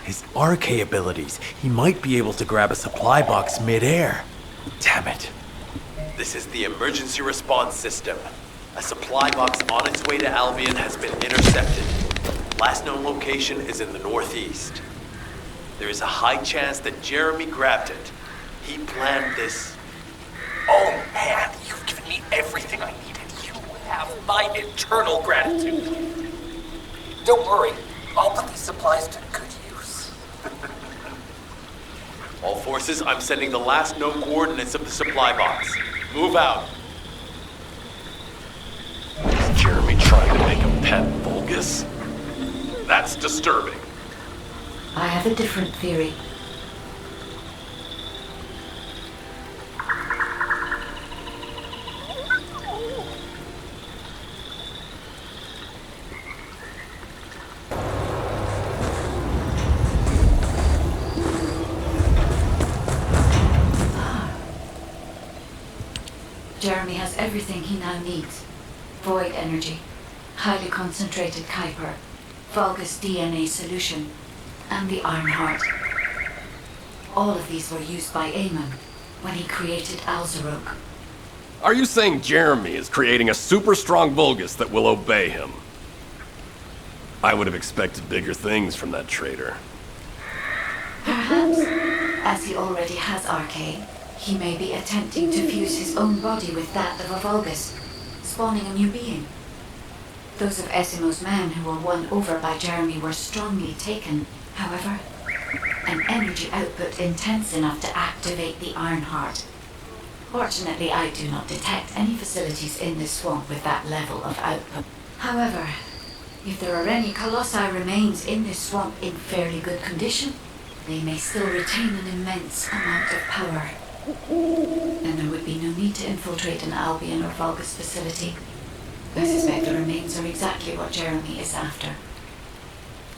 His RK abilities, he might be able to grab a supply box mid-air. Damn it. This is the emergency response system. A supply box on its way to Albion has been intercepted. Last known location is in the northeast. There is a high chance that Jeremy grabbed it. He planned this. Oh man, you've given me everything I needed. You have my eternal gratitude. Don't worry, I'll put these supplies to good use. All forces, I'm sending the last known coordinates of the supply box. Move out. Is Jeremy trying to make a pet Vulgus? That's disturbing. I have a different theory. Jeremy has everything he now needs. Void energy, highly concentrated Kuiper, Vulgus DNA solution, and the Ironheart. All of these were used by Amon when he created Alzarok. Are you saying Jeremy is creating a super strong Vulgus that will obey him? I would have expected bigger things from that traitor. Perhaps, as he already has RK, he may be attempting to fuse his own body with that of a Vulgus, spawning a new being. Those of Esimo's men who were won over by Jeremy were strongly taken, however, an energy output intense enough to activate the Ironheart. Fortunately, I do not detect any facilities in this swamp with that level of output. However, if there are any Colossi remains in this swamp in fairly good condition, they may still retain an immense amount of power. Then there would be no need to infiltrate an Albion or Vulgus facility. I suspect the remains are exactly what Jeremy is after.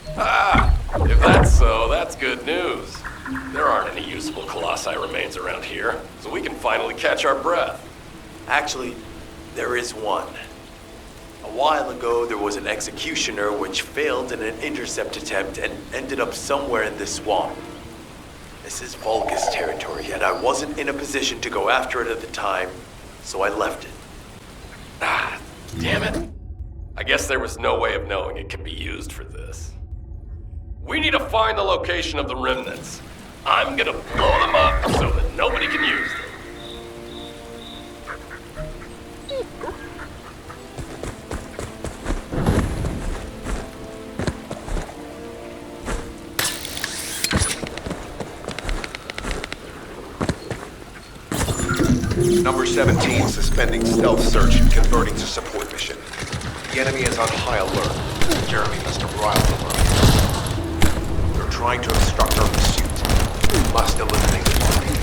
If that's so, that's good news. There aren't any usable Colossi remains around here, so we can finally catch our breath. Actually, there is one. A while ago, there was an executioner which failed in an intercept attempt and ended up somewhere in this swamp. This is Vulgus territory, and I wasn't in a position to go after it at the time, so I left it. Damn it. I guess there was no way of knowing it could be used for this. We need to find the location of the remnants. I'm gonna blow them up so that nobody can use them. Number 17, suspending stealth search and converting to support mission. The enemy is on high alert. Jeremy must have riled them up. They're trying to obstruct our pursuit. We must eliminate the target.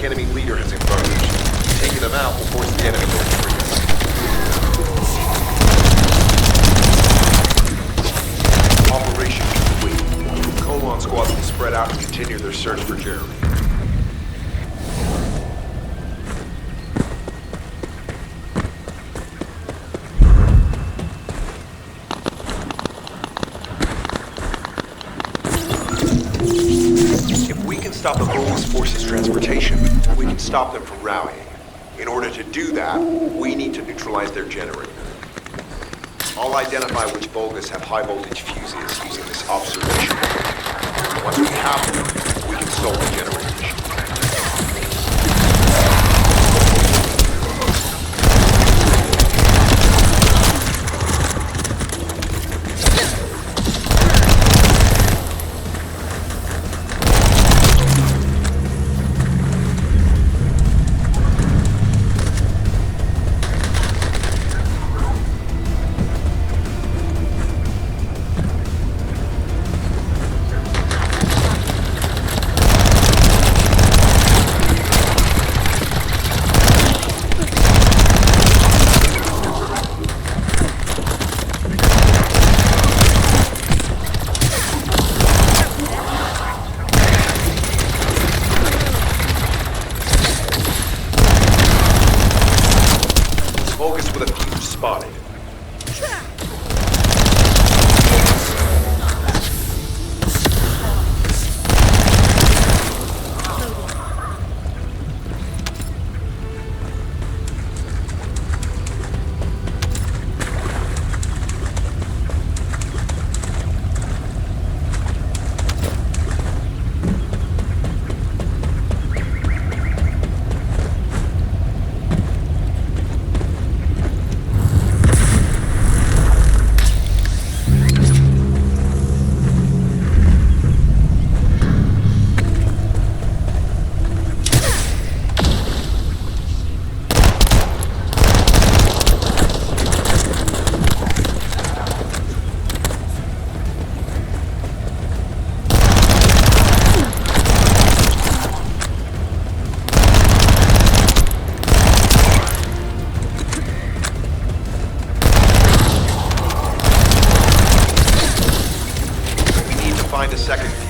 suspect enemy leader has emerged. Taking them out will force the enemy to retreat. Operation complete. Colon squads will spread out and continue their search for Jeremy. If we can stop the Bogus Force's transportation, we can stop them from rallying. In order to do that, we need to neutralize their generator. I'll identify which Vulgus have high voltage fuses using this observation. Once we have them, we can solve the generator issue. Vulgus with a fuse spotted. Find a second fuse.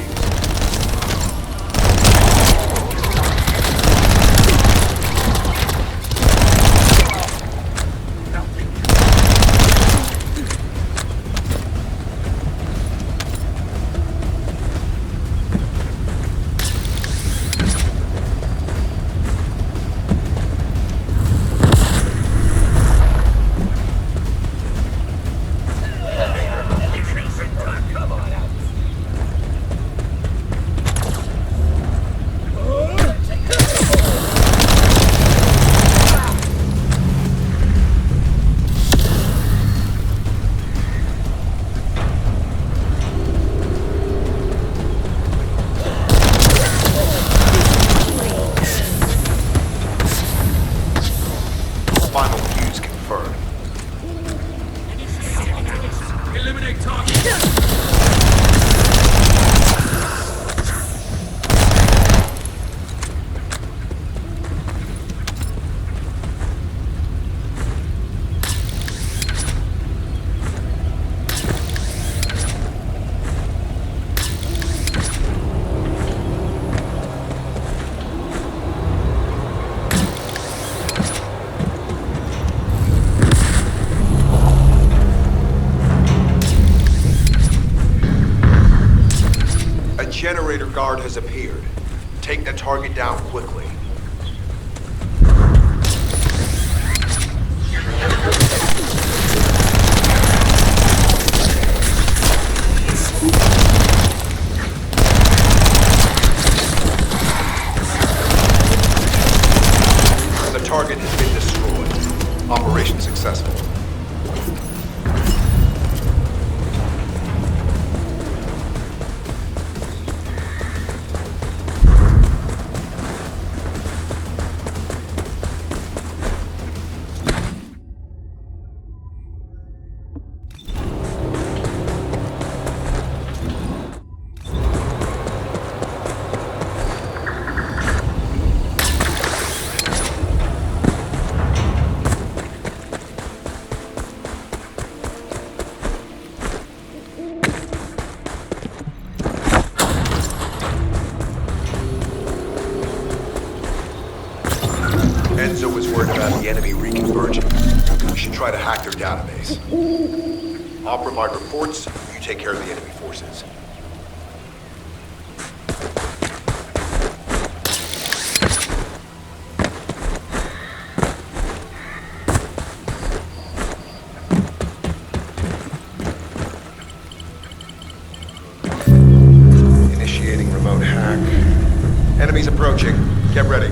Final fuse confirmed. Eliminate target. Generator guard has appeared. Take the target down quickly. The target has been destroyed. Operation successful. Enzo was worried about the enemy reconverging. We should try to hack their database. I'll provide reports, you take care of the enemy forces. Initiating remote hack. Enemies approaching. Get ready.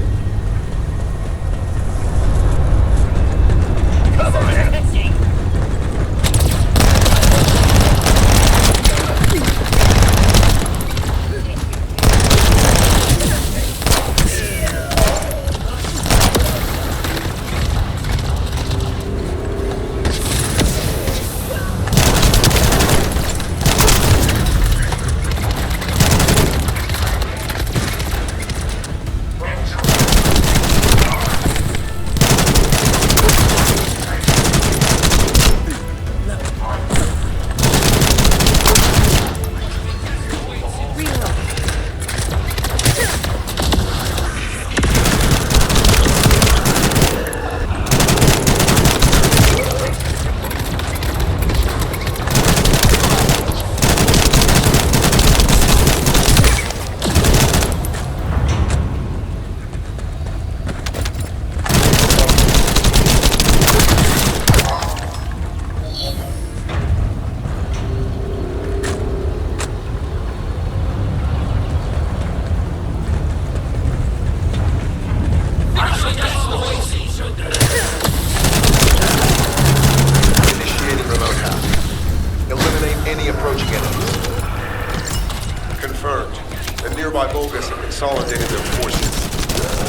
Consolidated their forces.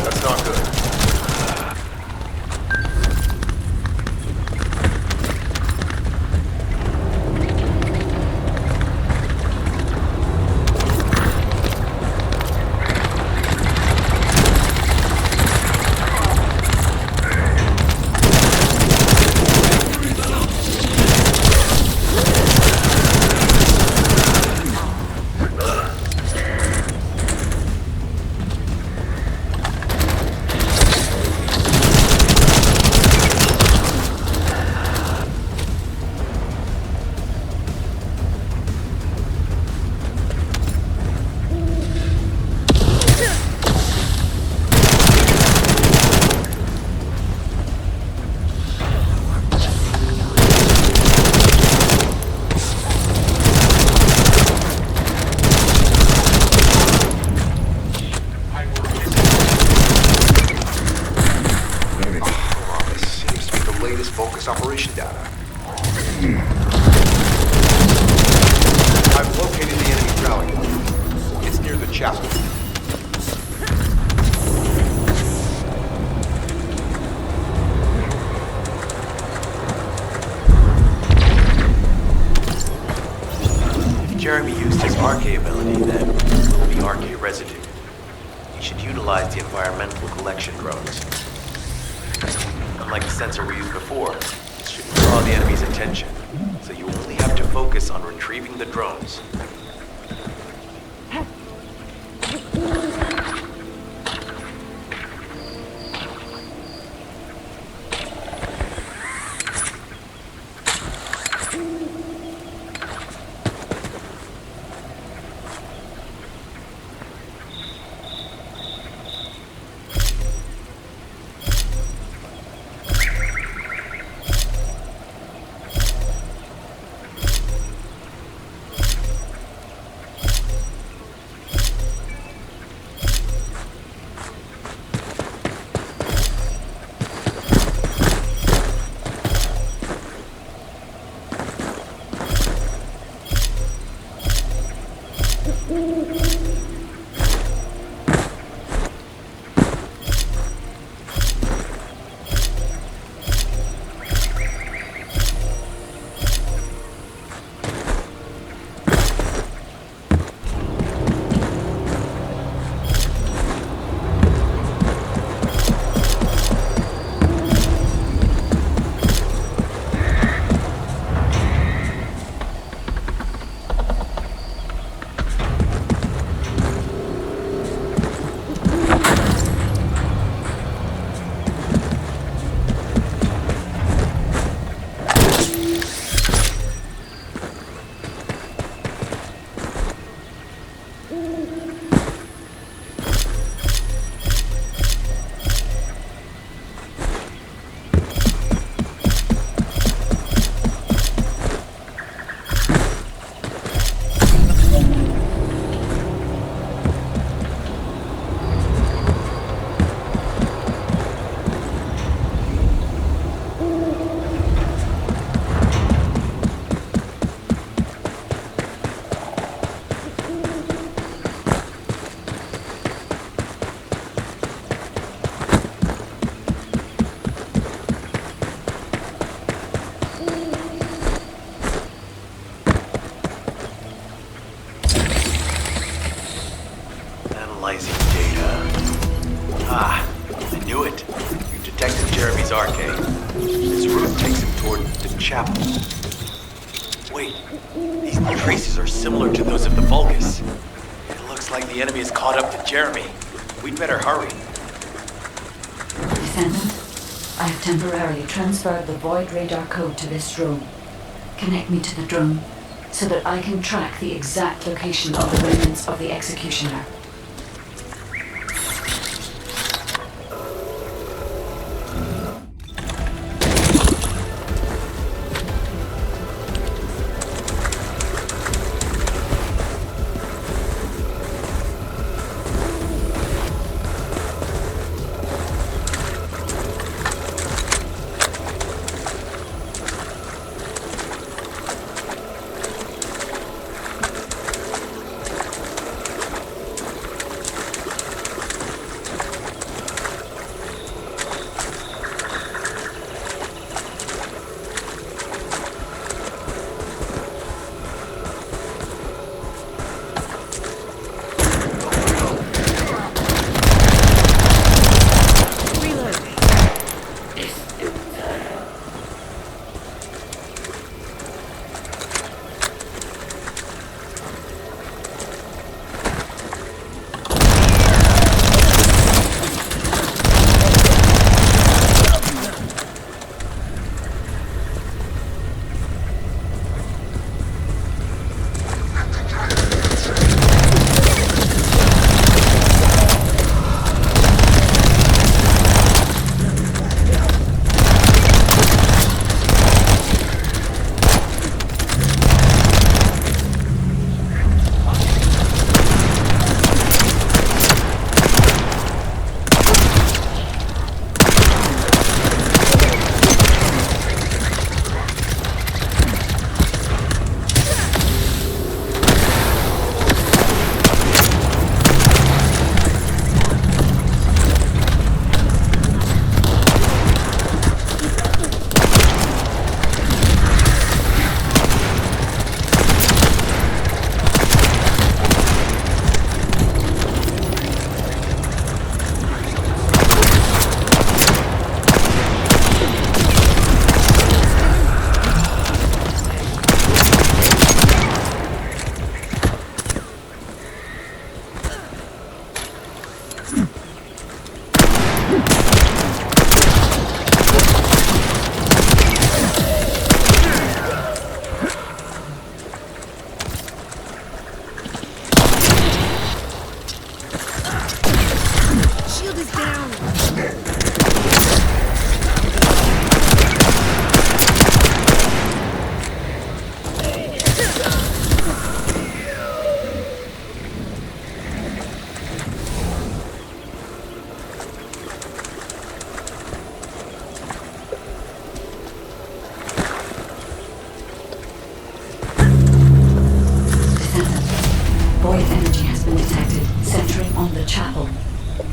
That's not good. Operation data. I've located the enemy rally point. It's near the chapel. If Jeremy used his RK ability, then it will be RK residue. He should utilize the environmental collection drones. Unlike the sensor we used before, it should draw the enemy's attention, so you only have to focus on retrieving the drones. Ah, I knew it. You detected Jeremy's arcade. This route takes him toward the chapel. Wait, these traces are similar to those of the Vulgus. It looks like the enemy has caught up to Jeremy. We'd better hurry. Descendant, I have temporarily transferred the Void radar code to this drone. Connect me to the drone so that I can track the exact location of the remnants of the Executioner.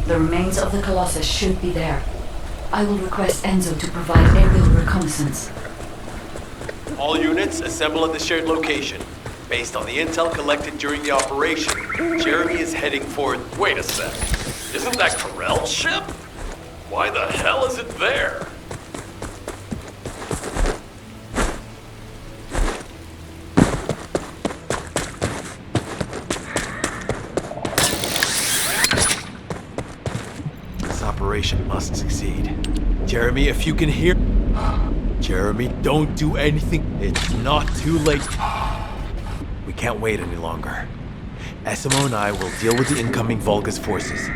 The remains of the Colossus should be there. I will request Enzo to provide aerial reconnaissance. All units assemble at the shared location. Based on the intel collected during the operation, Jeremy is heading for... Wait a sec. Isn't that Corell's ship? Why the hell is it there? This operation must succeed. Jeremy, if you can hear... Jeremy, don't do anything. It's not too late. We can't wait any longer. Essimo and I will deal with the incoming Vulgus forces.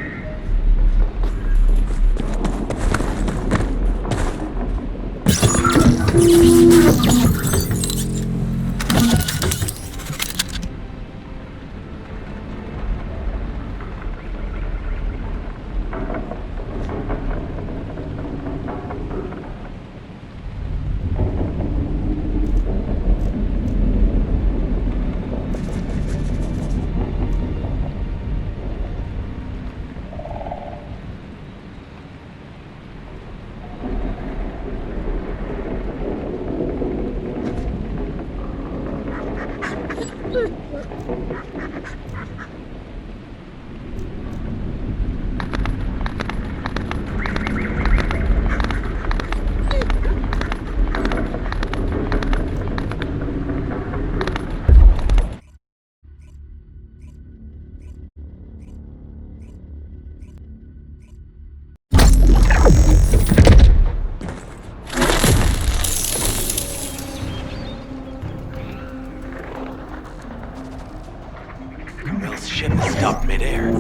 break up midair.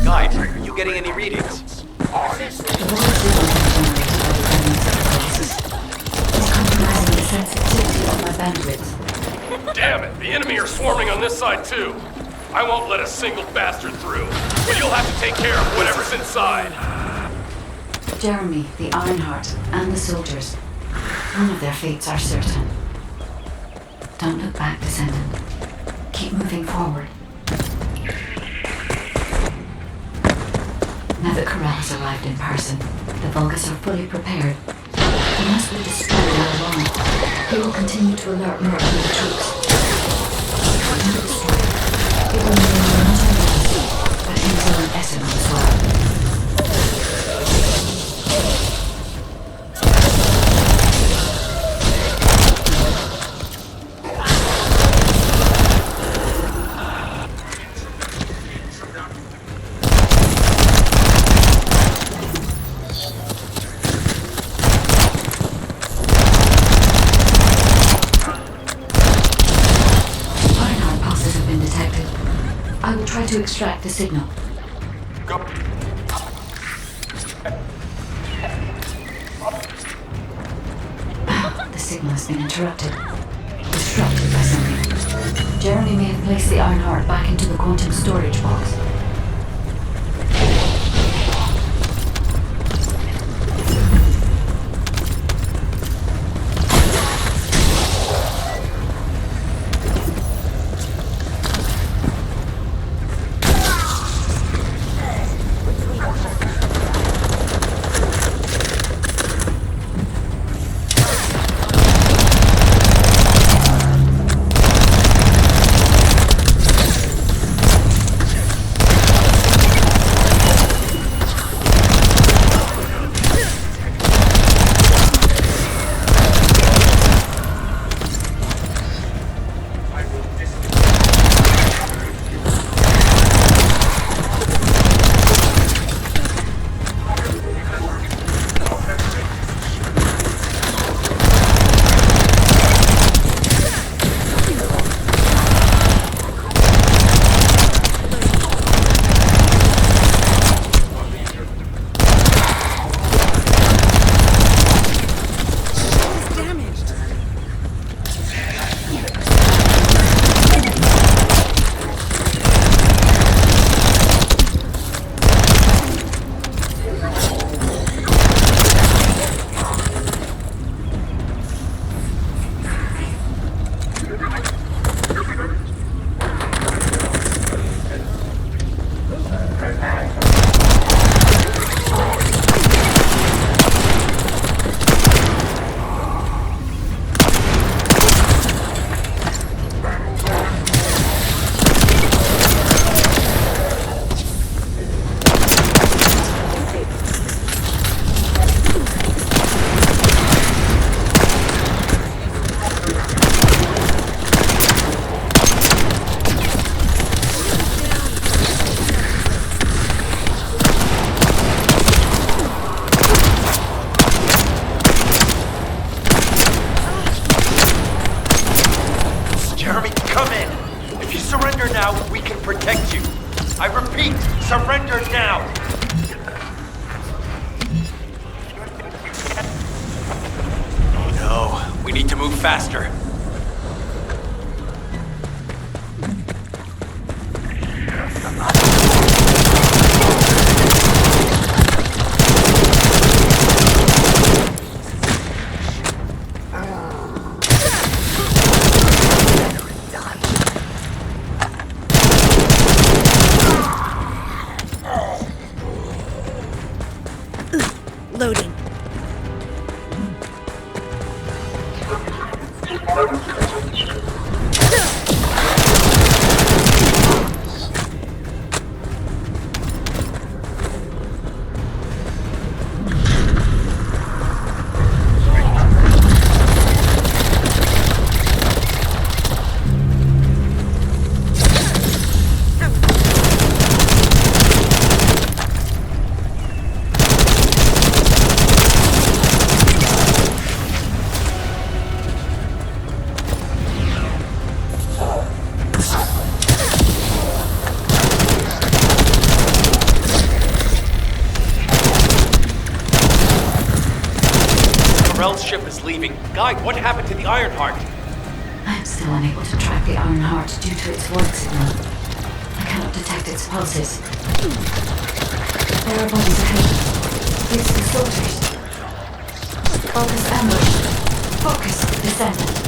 Guide, are you getting any readings? The voice is compromising the sensitivity of my bandwidth. Damn it, the enemy are swarming on this side too. I won't let a single bastard through. But you'll have to take care of whatever's inside. Jeremy, the Ironheart, and the soldiers. None of their fates are certain. Don't look back, Descendant. Keep moving forward. Now that Corral has arrived in person, the Vulgus are fully prepared. Unless we destroy our alone, he will continue to alert more enemy troops. Now destroyed, it will remain not only us, but Enzo and Essen as well. Try to extract the signal. Go. The signal has been interrupted. Disrupted by something. Jeremy may have placed the Ironheart back into the quantum storage box. Surrender now! Oh no, we need to move faster. Loading. Drell's ship is leaving. Guide, what happened to the Ironheart? I'm still unable to track the Ironheart due to its void signal. I cannot detect its pulses. There are bodies ahead. It's the soldiers. Focus ambush. Focus, Descendant.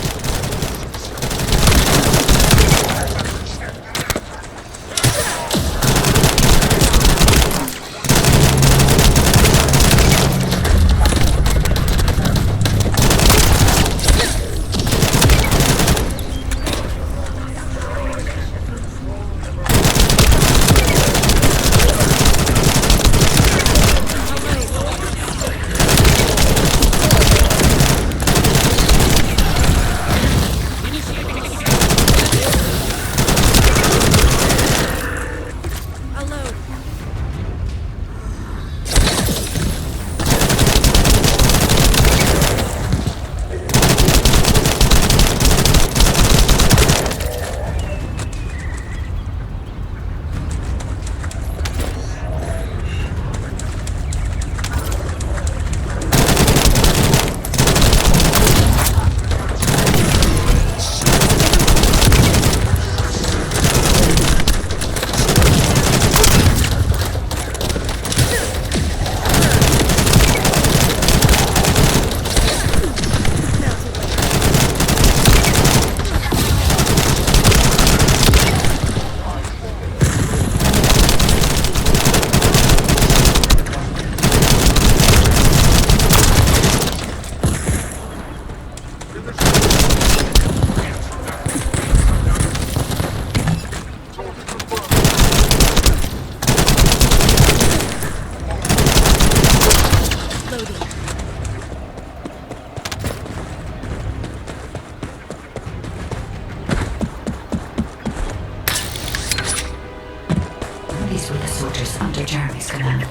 These were the soldiers under Jeremy's command.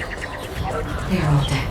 They are all dead.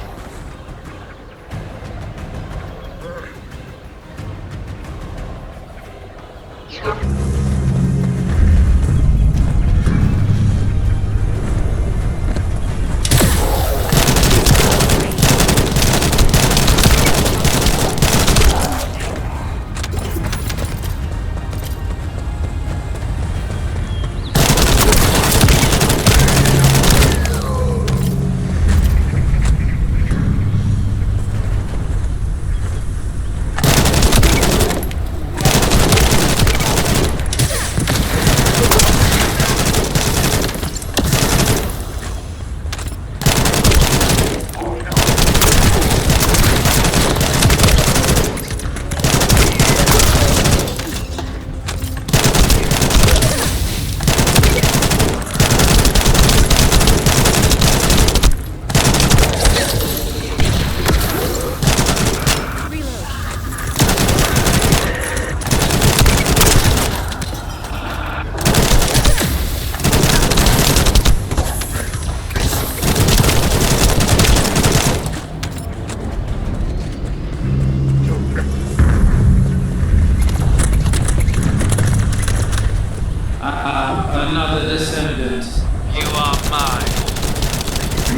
Another descendant. You are mine.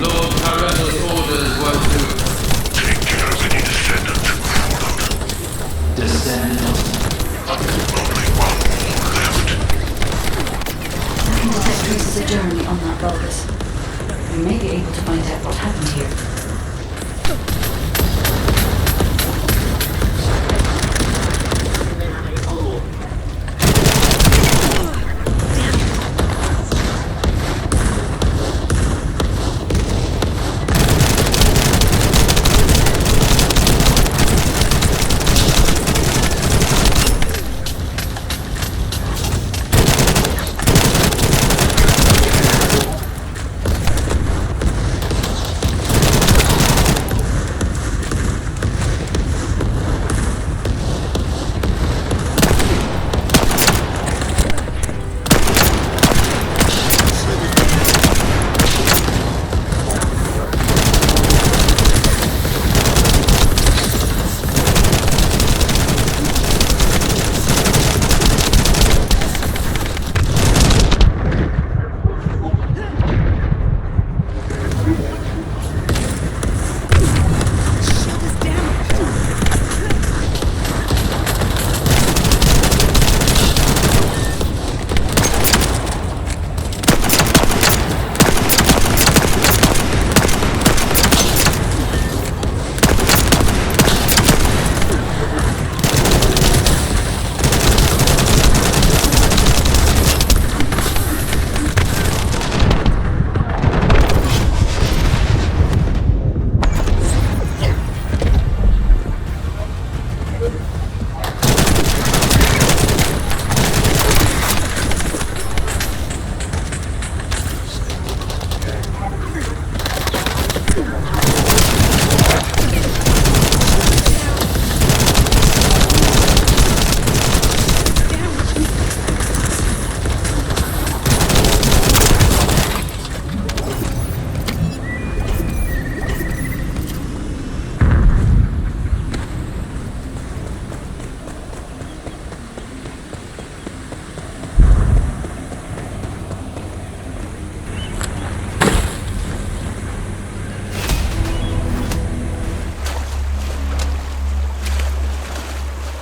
Lord Parental's orders were to take care of any descendant followed. Descendant. Only one more left. I can detect traces of Jeremy on that bulbous. We may be able to find out what happened here.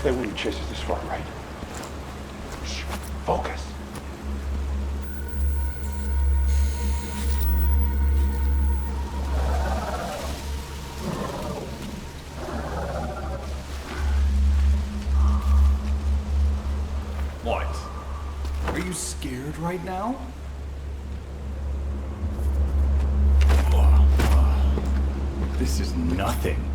They wouldn't chase us this far, right? Shh. Focus. What? Are you scared right now? This is nothing.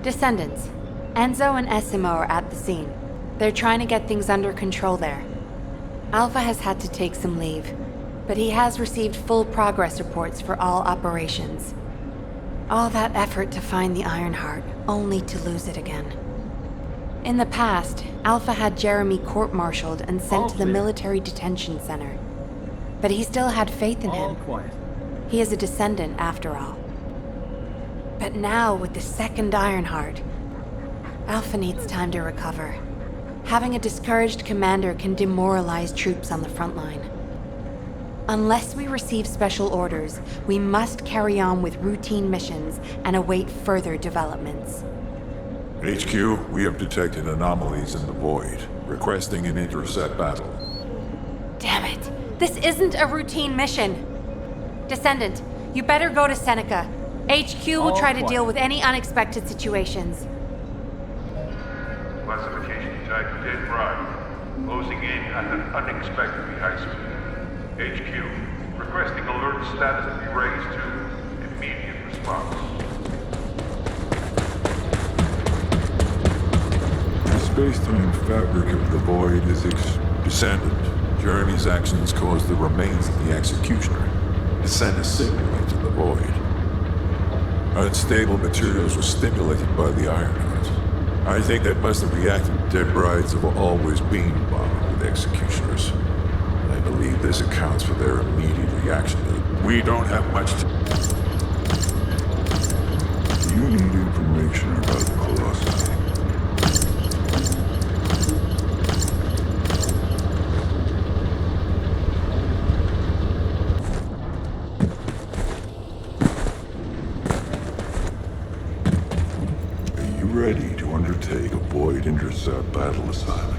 Descendants. Enzo and Essimo are at the scene. They're trying to get things under control there. Alpha has had to take some leave, but he has received full progress reports for all operations. All that effort to find the Ironheart, only to lose it again. In the past, Alpha had Jeremy court-martialed and sent to the military detention center. But he still had faith in him. He is a descendant, after all. But now, with the second Ironheart, Alpha needs time to recover. Having a discouraged commander can demoralize troops on the front line. Unless we receive special orders, we must carry on with routine missions and await further developments. HQ, we have detected anomalies in the void, requesting an intercept battle. Damn it! This isn't a routine mission! Descendant, you better go to Seneca. HQ will try to deal with any unexpected situations. Classification type dead bride. Closing in at an unexpectedly high speed. HQ, requesting alert status to be raised to immediate response. The space-time fabric of the void is Descendant. Jeremy's actions caused the remains of the executioner to send a signal into the void. Unstable materials were stimulated by the Ironheart. I think that must have reacted. Dead brides have always been bombed with executioners. I believe this accounts for their immediate reaction. We don't have much time. Do you need information about the Colossus? Are you ready to undertake a void intercept battle assignment?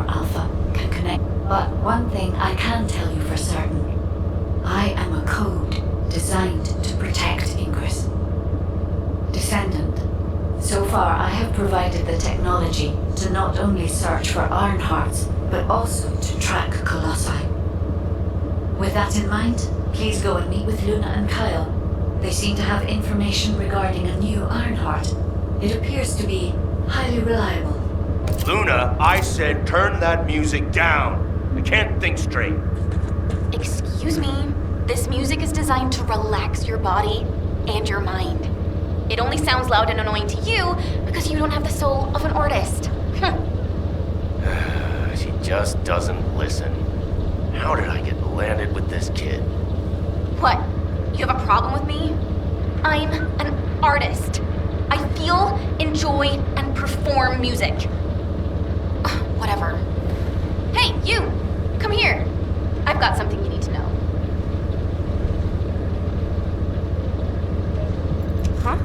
Alpha can connect. But one thing I can tell you for certain. I am a code designed to protect Ingress. Descendant. So far, I have provided the technology to not only search for Ironhearts, but also to track Colossi. With that in mind, please go and meet with Luna and Kyle. They seem to have information regarding a new Ironheart. It appears to be highly reliable. Luna, I said turn that music down. I can't think straight. Excuse me. This music is designed to relax your body and your mind. It only sounds loud and annoying to you because you don't have the soul of an artist. She just doesn't listen. How did I get landed with this kid? What? You have a problem with me? I'm an artist. I feel, enjoy, and perform music. Whatever. Hey, you! Come here. I've got something you need to know. Huh?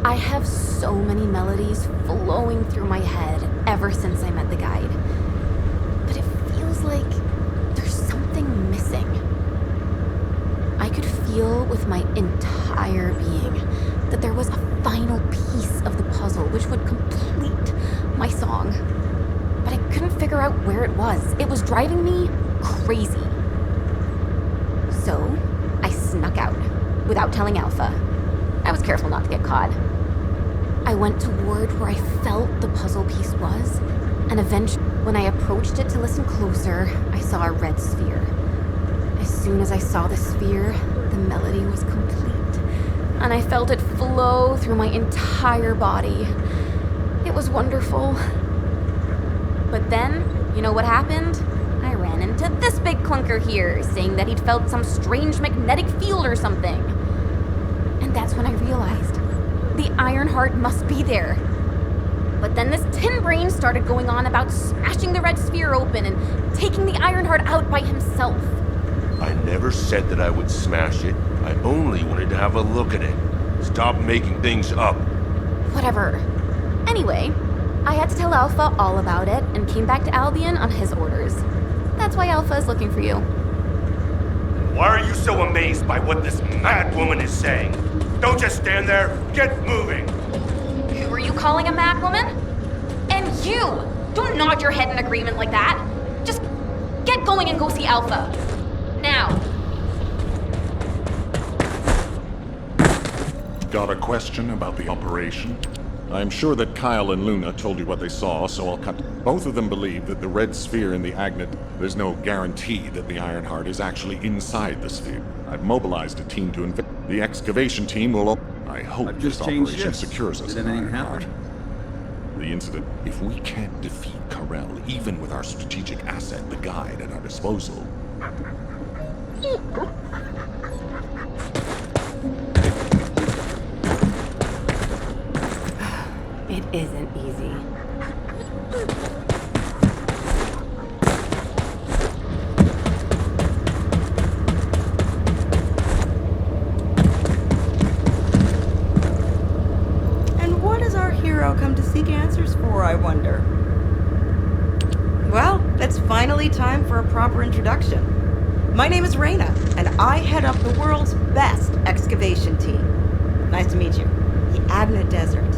I have so many melodies flowing through my head ever since I met the guide. But it feels like there's something missing. I could feel with my entire being that there was a final piece of the puzzle which would complete my song. But I couldn't figure out where it was. It was driving me crazy. So, I snuck out without telling Alpha. I was careful not to get caught. I went toward where I felt the puzzle piece was, and eventually, when I approached it to listen closer, I saw a red sphere. As soon as I saw the sphere, the melody was complete, and I felt it flow through my entire body. It was wonderful. But then, you know what happened? I ran into this big clunker here, saying that he'd felt some strange magnetic field or something. And that's when I realized the Ironheart must be there. But then this tin brain started going on about smashing the red sphere open and taking the Ironheart out by himself. I never said that I would smash it. I only wanted to have a look at it. Stop making things up. Whatever. Anyway, I had to tell Alpha all about it and came back to Albion on his orders. That's why Alpha is looking for you. Why are you so amazed by what this mad woman is saying? Don't just stand there. Get moving. Who are you calling a mad woman? And you! Don't nod your head in agreement like that. Just get going and go see Alpha. Now. Got a question about the operation? I'm sure that Kyle and Luna told you what they saw, so I'll cut. Both of them believe that the red sphere in the Agnet, there's no guarantee that the Ironheart is actually inside the sphere. I've mobilized a team to the excavation team will. I hope this operation secures us. Did anything happen? The incident. If we can't defeat Karel, even with our strategic asset, the guide, at our disposal. It isn't easy. And what does our hero come to seek answers for, I wonder? Well, it's finally time for a proper introduction. My name is Reyna, and I head up the world's best excavation team. Nice to meet you. The Agnet Desert.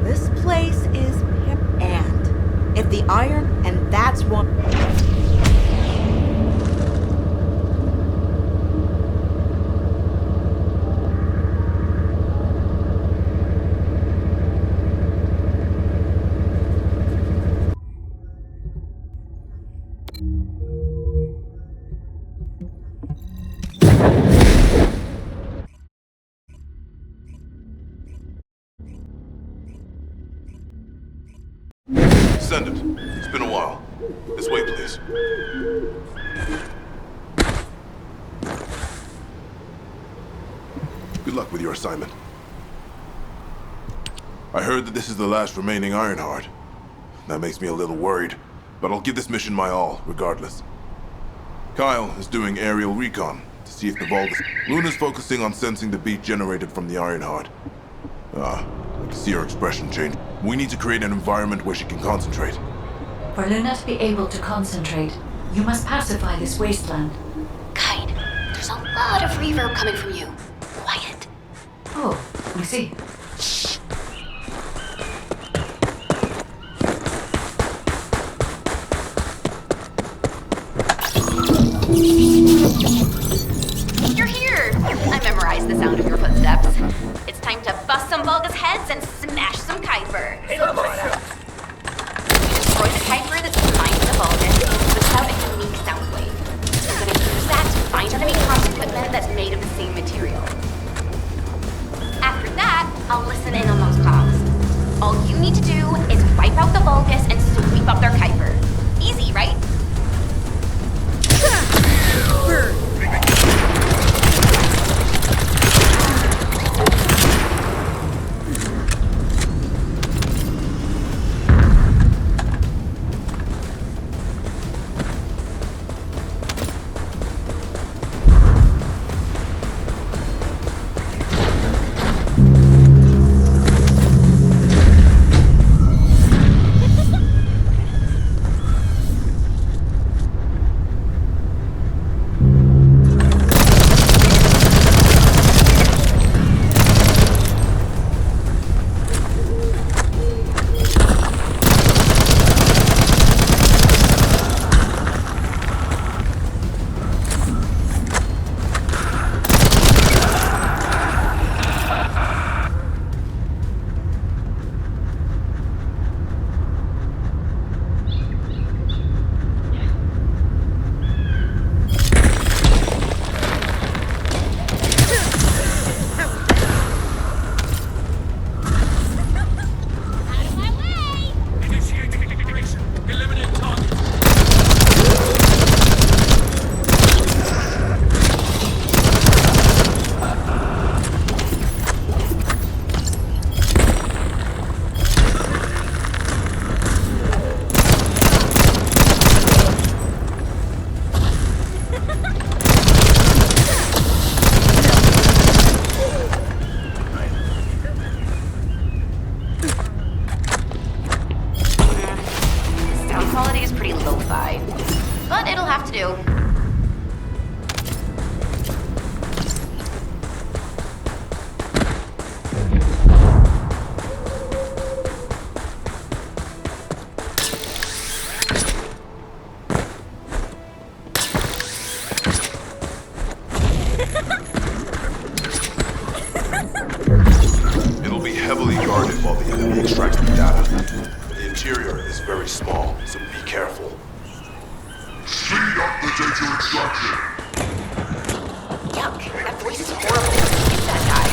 This place is hip, and if the iron, and that's one. Descendant, it's been a while. This way, please. Good luck with your assignment. I heard that this is the last remaining Ironheart. That makes me a little worried, but I'll give this mission my all, regardless. Kyle is doing aerial recon to see if the vault is... Luna's focusing on sensing the beat generated from the Ironheart. I See her expression change. We need to create an environment where she can concentrate. For Luna to be able to concentrate, you must pacify this wasteland. Guide, there's a lot of reverb coming from you. Quiet. Oh, I see. Shh. You're here! I memorized the sound of your footsteps. It's time to bust some Vulgus heads and smash some Kuiper. You destroy the Kuiper that defines the Vulgus without a unique sound wave. You're gonna use that to find enemy comms equipment that's made of the same material. After that, I'll listen in on those comms. All you need to do is wipe out the Vulgus and sweep up their Kuiper. Easy, right? But it'll have to do. It'll be heavily guarded while the enemy extracts the data. The interior is very small, so be careful. Speed up the data extraction! Yuck, that voice is horrible. It's that guy.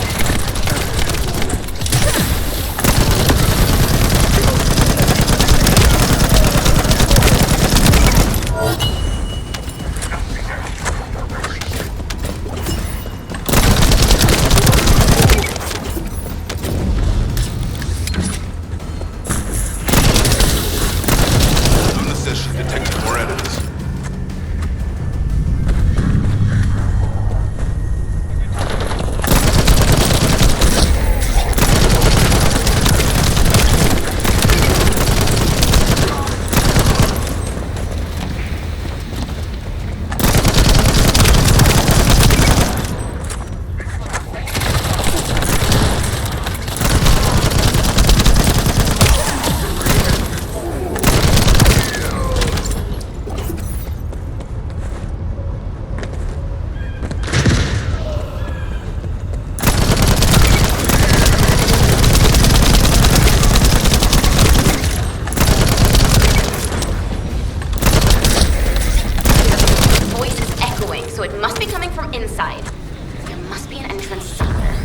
Luna says she detected more enemies. So it must be coming from inside. There must be an entrance somewhere.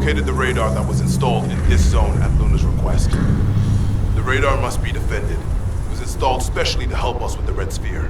located the radar that was installed in this zone at Luna's request. The radar must be defended. It was installed specially to help us with the Red Sphere.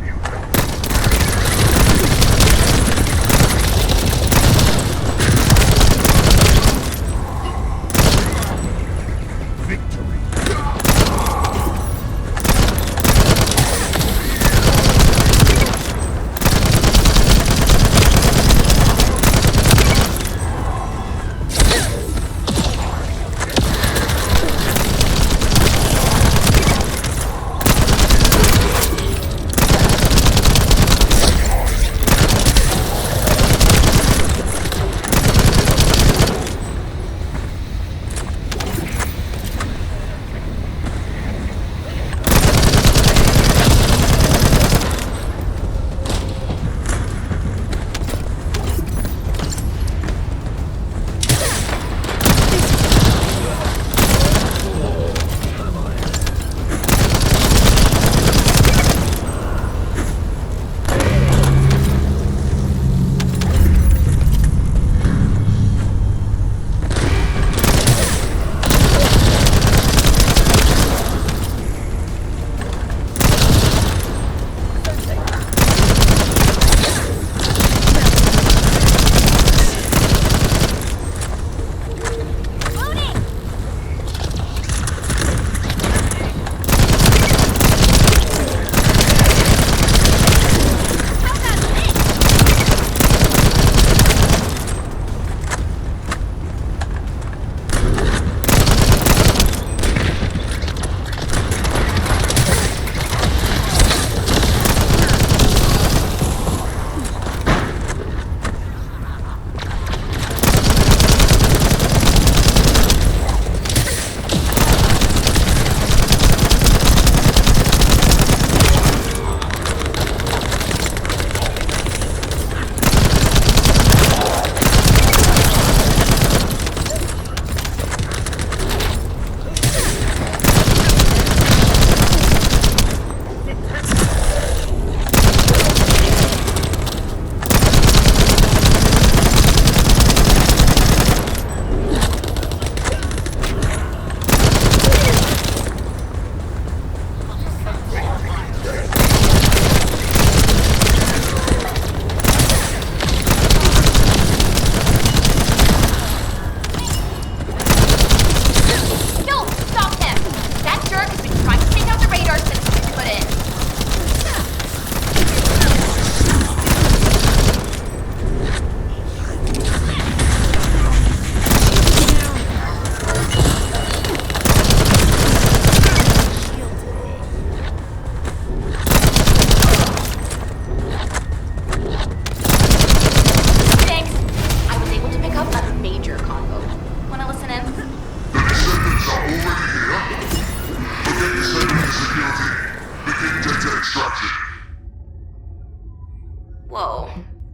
Whoa.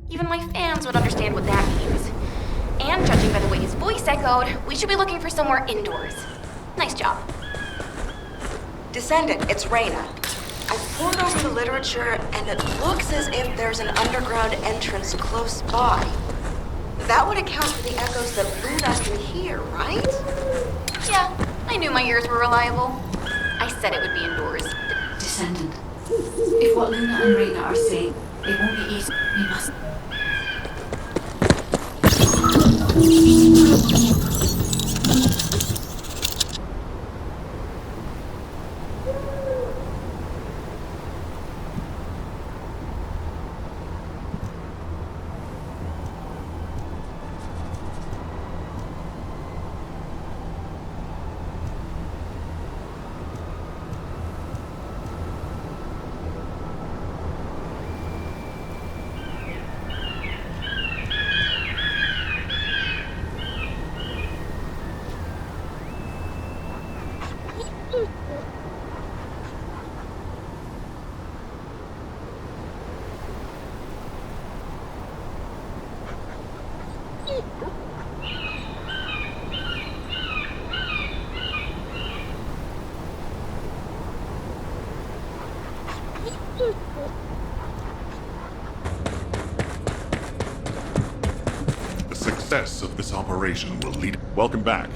Even my fans would understand what that means. And judging by the way his voice echoed, we should be looking for somewhere indoors. Nice job. Descendant, it's Reyna. I've poured over the literature, and it looks as if there's an underground entrance close by. That would account for the echoes that Luna can hear, right? Yeah, I knew my ears were reliable. I said it would be indoors. Descendant, if what Luna and Reyna are saying, it won't be easy. We must... The success of this operation will lead... Welcome back.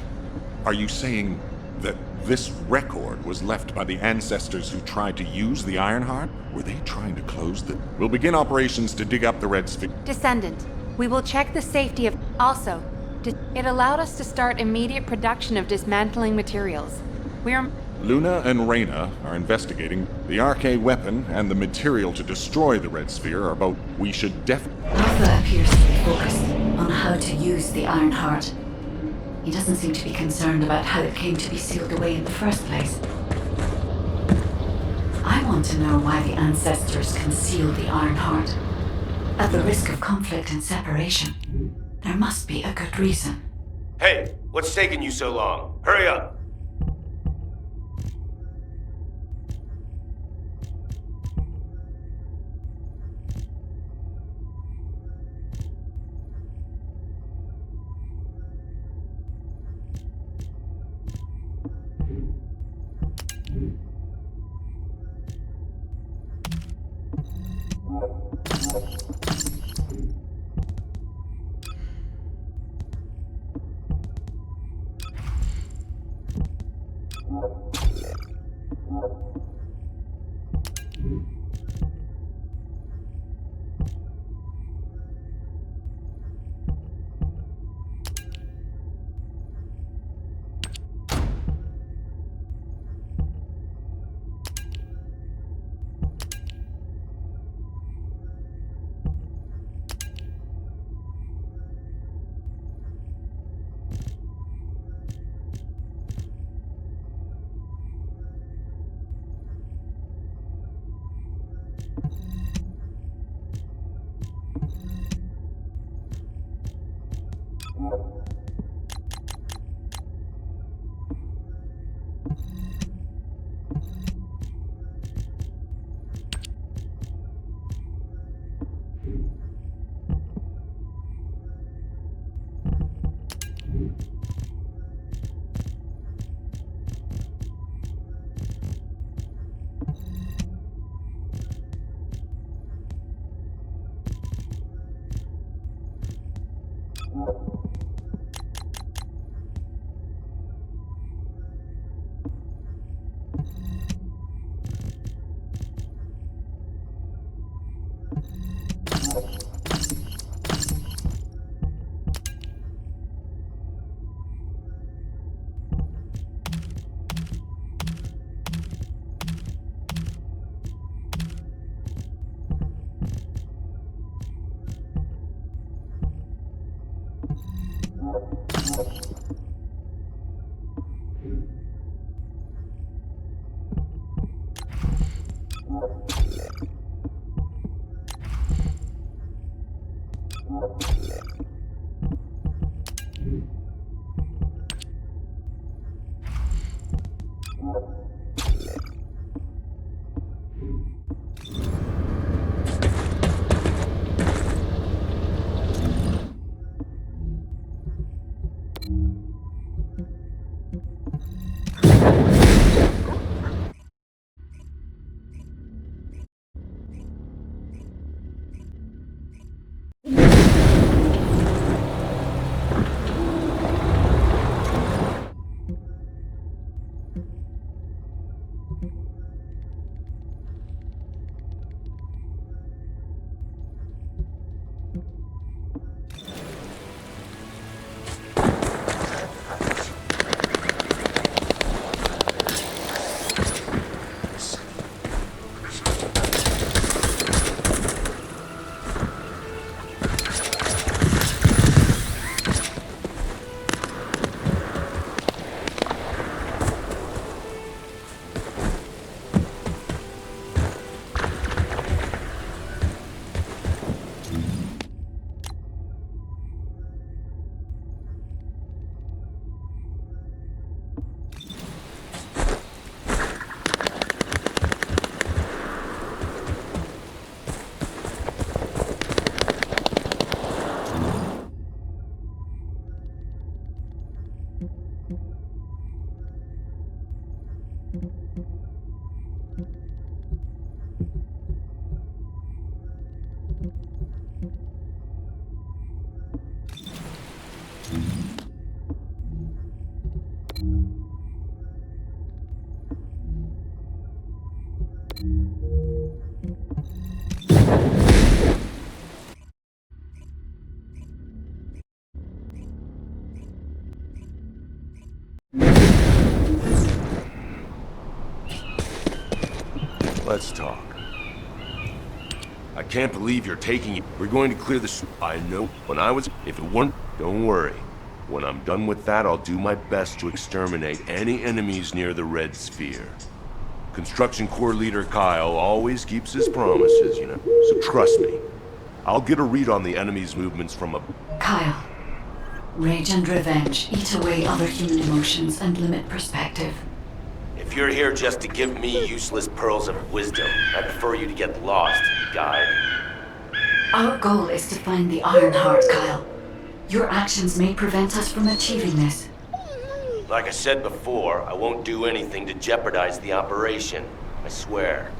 Are you saying that this record was left by the ancestors who tried to use the Ironheart? Were they trying to close the... We'll begin operations to dig up the Red Sphere. Descendant, we will check the safety of... Also, it allowed us to start immediate production of dismantling materials. We are... Luna and Reyna are investigating. The arcade weapon and the material to destroy the Red Sphere are both... We should Alpha appears to be focused on how to use the Ironheart. He doesn't seem to be concerned about how it came to be sealed away in the first place. I want to know why the ancestors concealed the Ironheart. At the risk of conflict and separation, there must be a good reason. Hey, what's taking you so long? Hurry up! Let's talk. I can't believe you're taking it. We're going to clear the I know. If it weren't, don't worry. When I'm done with that, I'll do my best to exterminate any enemies near the Red Sphere. Construction Corps leader Kyle always keeps his promises, you know. So trust me. I'll get a read on the enemy's movements from a... Kyle. Rage and revenge eat away other human emotions and limit perspective. If you're here just to give me useless pearls of wisdom, I prefer you to get lost, guide. Our goal is to find the Ironheart, Kyle. Your actions may prevent us from achieving this. Like I said before, I won't do anything to jeopardize the operation. I swear.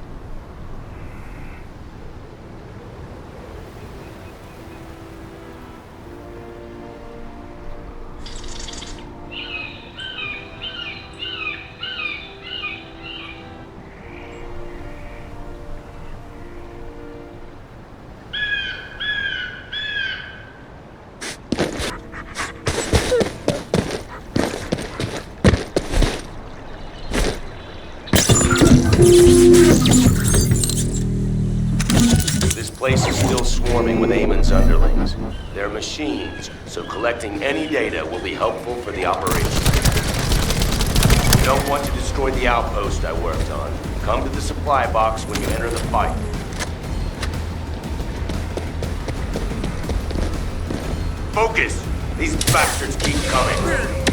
This place is still swarming with Eamon's underlings. They're machines, so collecting any data will be helpful for the operation. You don't want to destroy the outpost I worked on. Come to the supply box when you enter the fight. Focus! These bastards keep coming.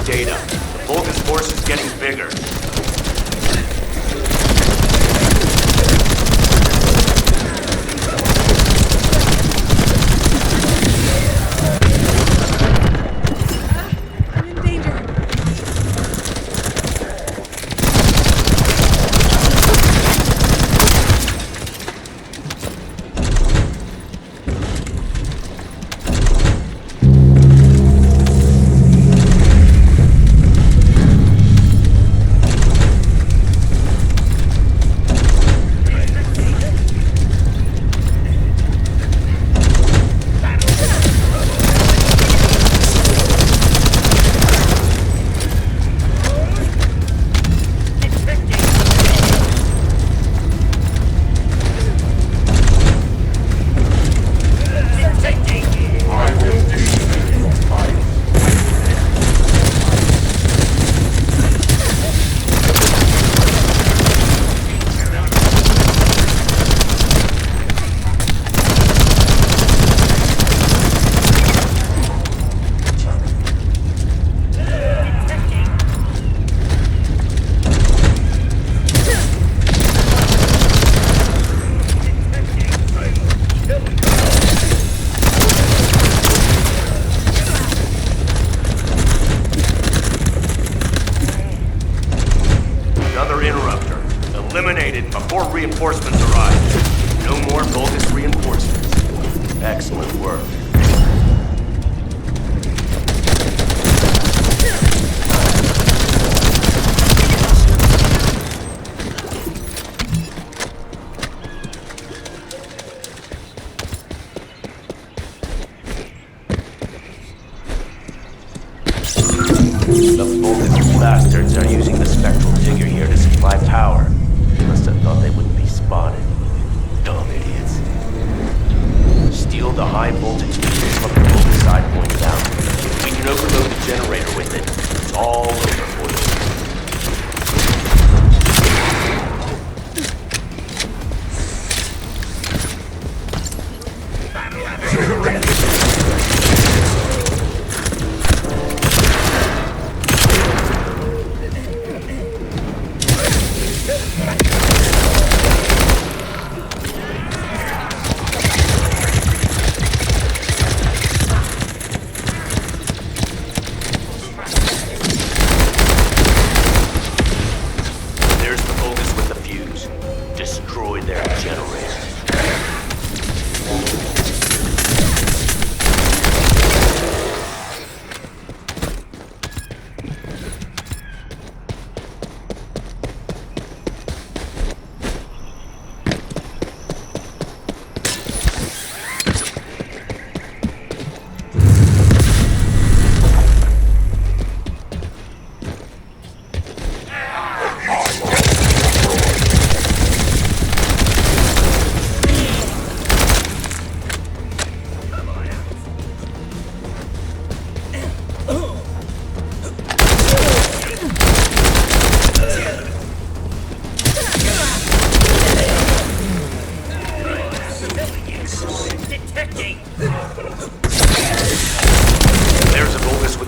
Data. The Vulcan's force is getting bigger. I'm in danger. Eliminated before reinforcements arrive. No more bogus reinforcements. Excellent work. The Vulcan bastards are using the spectral digger here to supply power. Must have thought they wouldn't be spotted. Dumb idiots. Steal the high voltage fuses from the Vulcan side point down. We can overload the generator with it. It's all over for you.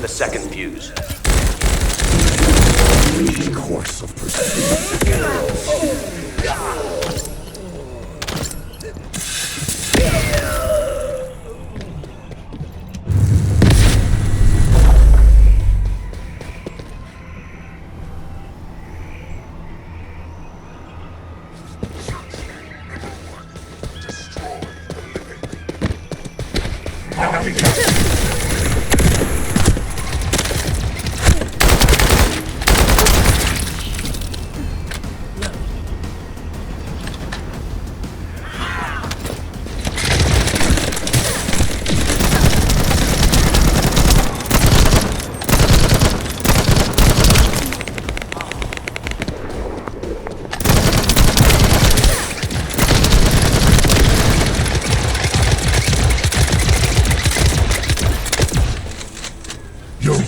the second fuse. Course of proceeding.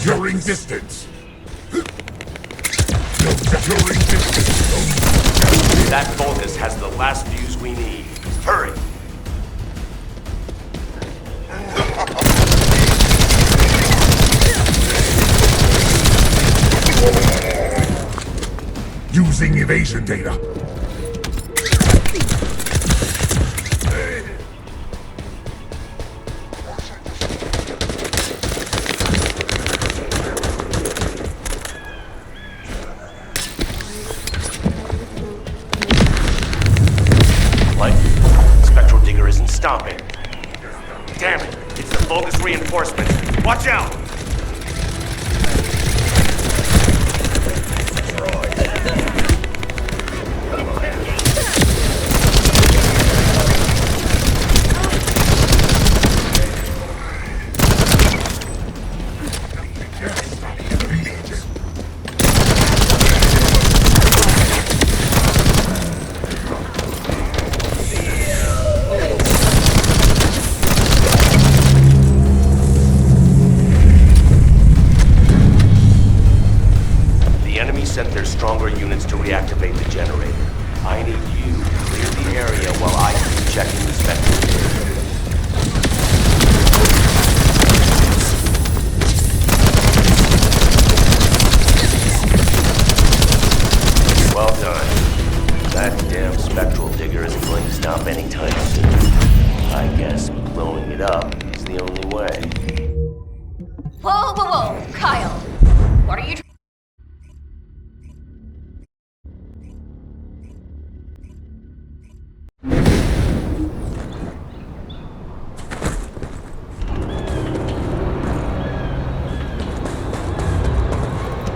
You're distance. That Vulgus has the last fuse we need. Hurry! Using evasion data. Stopping. Damn it! It's the Vulgus reinforcement. Watch out! Sent their stronger units to reactivate the generator. I need you to clear the area while I keep checking the spectrum. Well done. That damn spectral digger isn't going to stop anytime soon. I guess blowing it up is the only way. Whoa, whoa, whoa, Kyle. What are you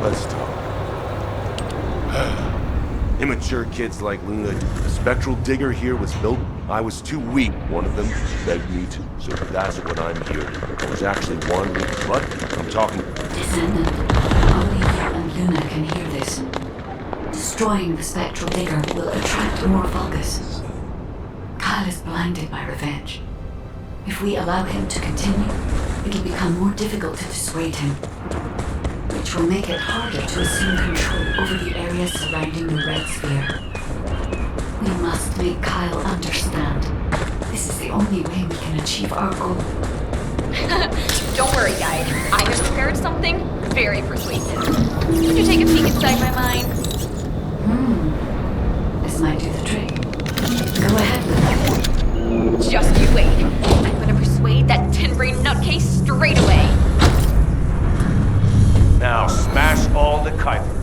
Let's talk. Immature kids like Luna. The spectral digger here was built. I was too weak. One of them begged me to, so that's what I'm here to. I was actually one weak. What? I'm talking. Descendant, only you and Luna can hear this. Destroying the spectral digger will attract more Vulgus. Kyle is blinded by revenge. If we allow him to continue, it'll become more difficult to dissuade him, which will make it harder to assume control over the area surrounding the red sphere. We must make Kyle understand. This is the only way we can achieve our goal. Don't worry, guide. I have prepared something very persuasive. Would you take a peek inside my mind? This might do the trick. Go ahead with that. Just you wait. I'm gonna persuade that tin-brain nutcase straight away. Now smash all the Kuiper.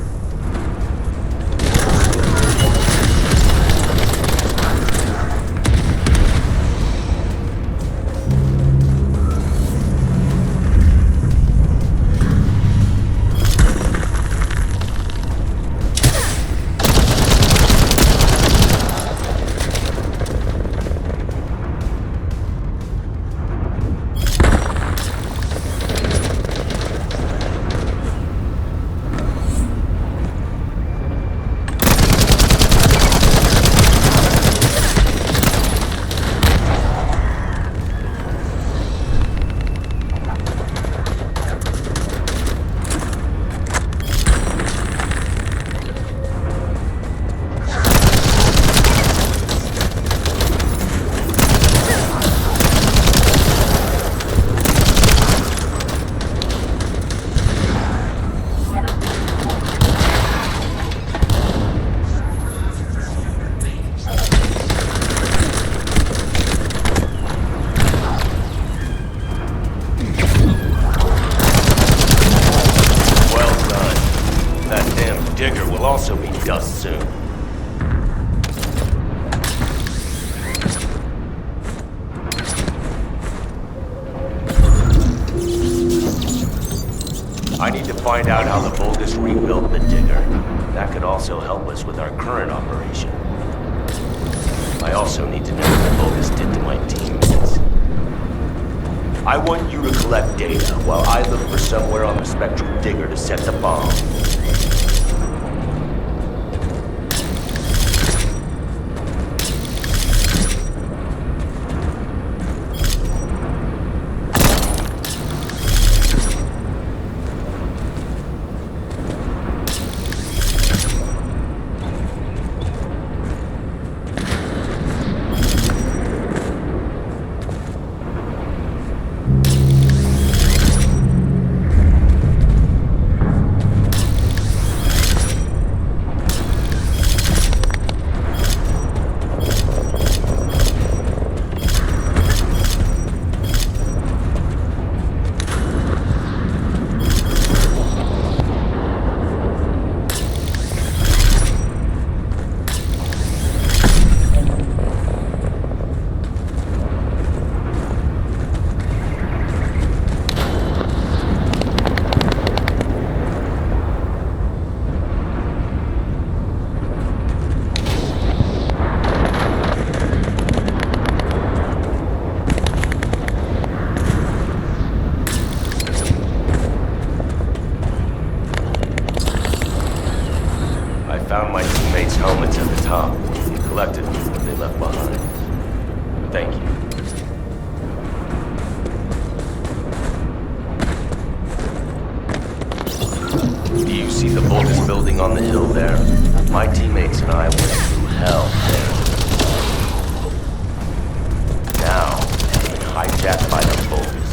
dust soon. I need to find out how the Vulgus rebuilt the digger. That could also help us with our current operation. I also need to know what the Vulgus did to my teammates. I want you to collect data while I look for somewhere on the spectral digger to set the bomb. Found my teammates' helmets at the top. Collected what they left behind. Thank you. Do you see the Vulgus building on the hill there? My teammates and I went through hell there. Now, being hijacked by the Vulgus.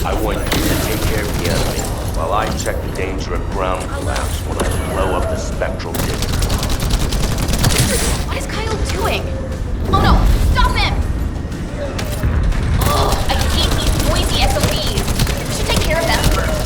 I want you to take care of the enemy, while I check the danger of ground collapse when I blow up the spectral digger. What is Kyle doing? Oh no! Stop him! Ugh, I hate these noisy SOBs. We should take care of them first.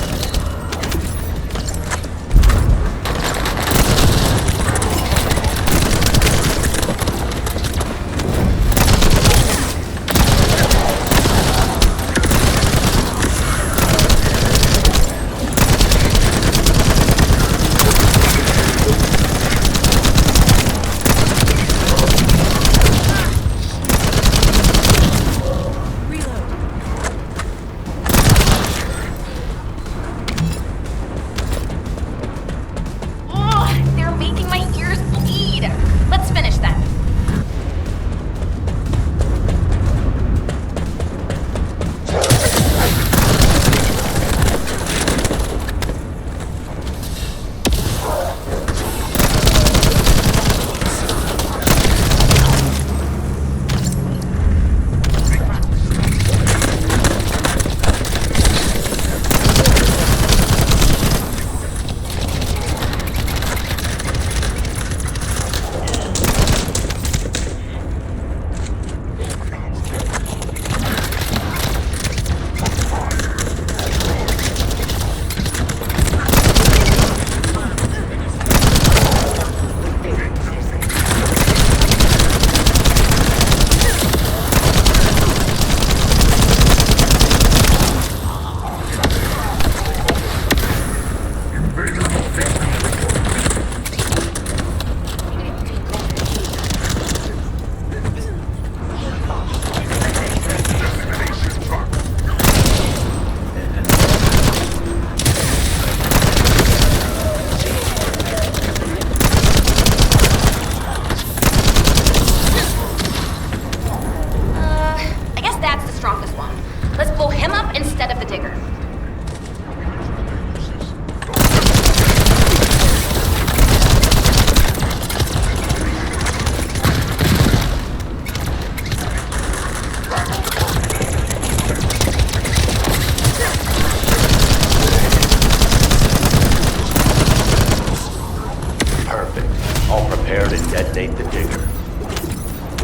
detonate the digger.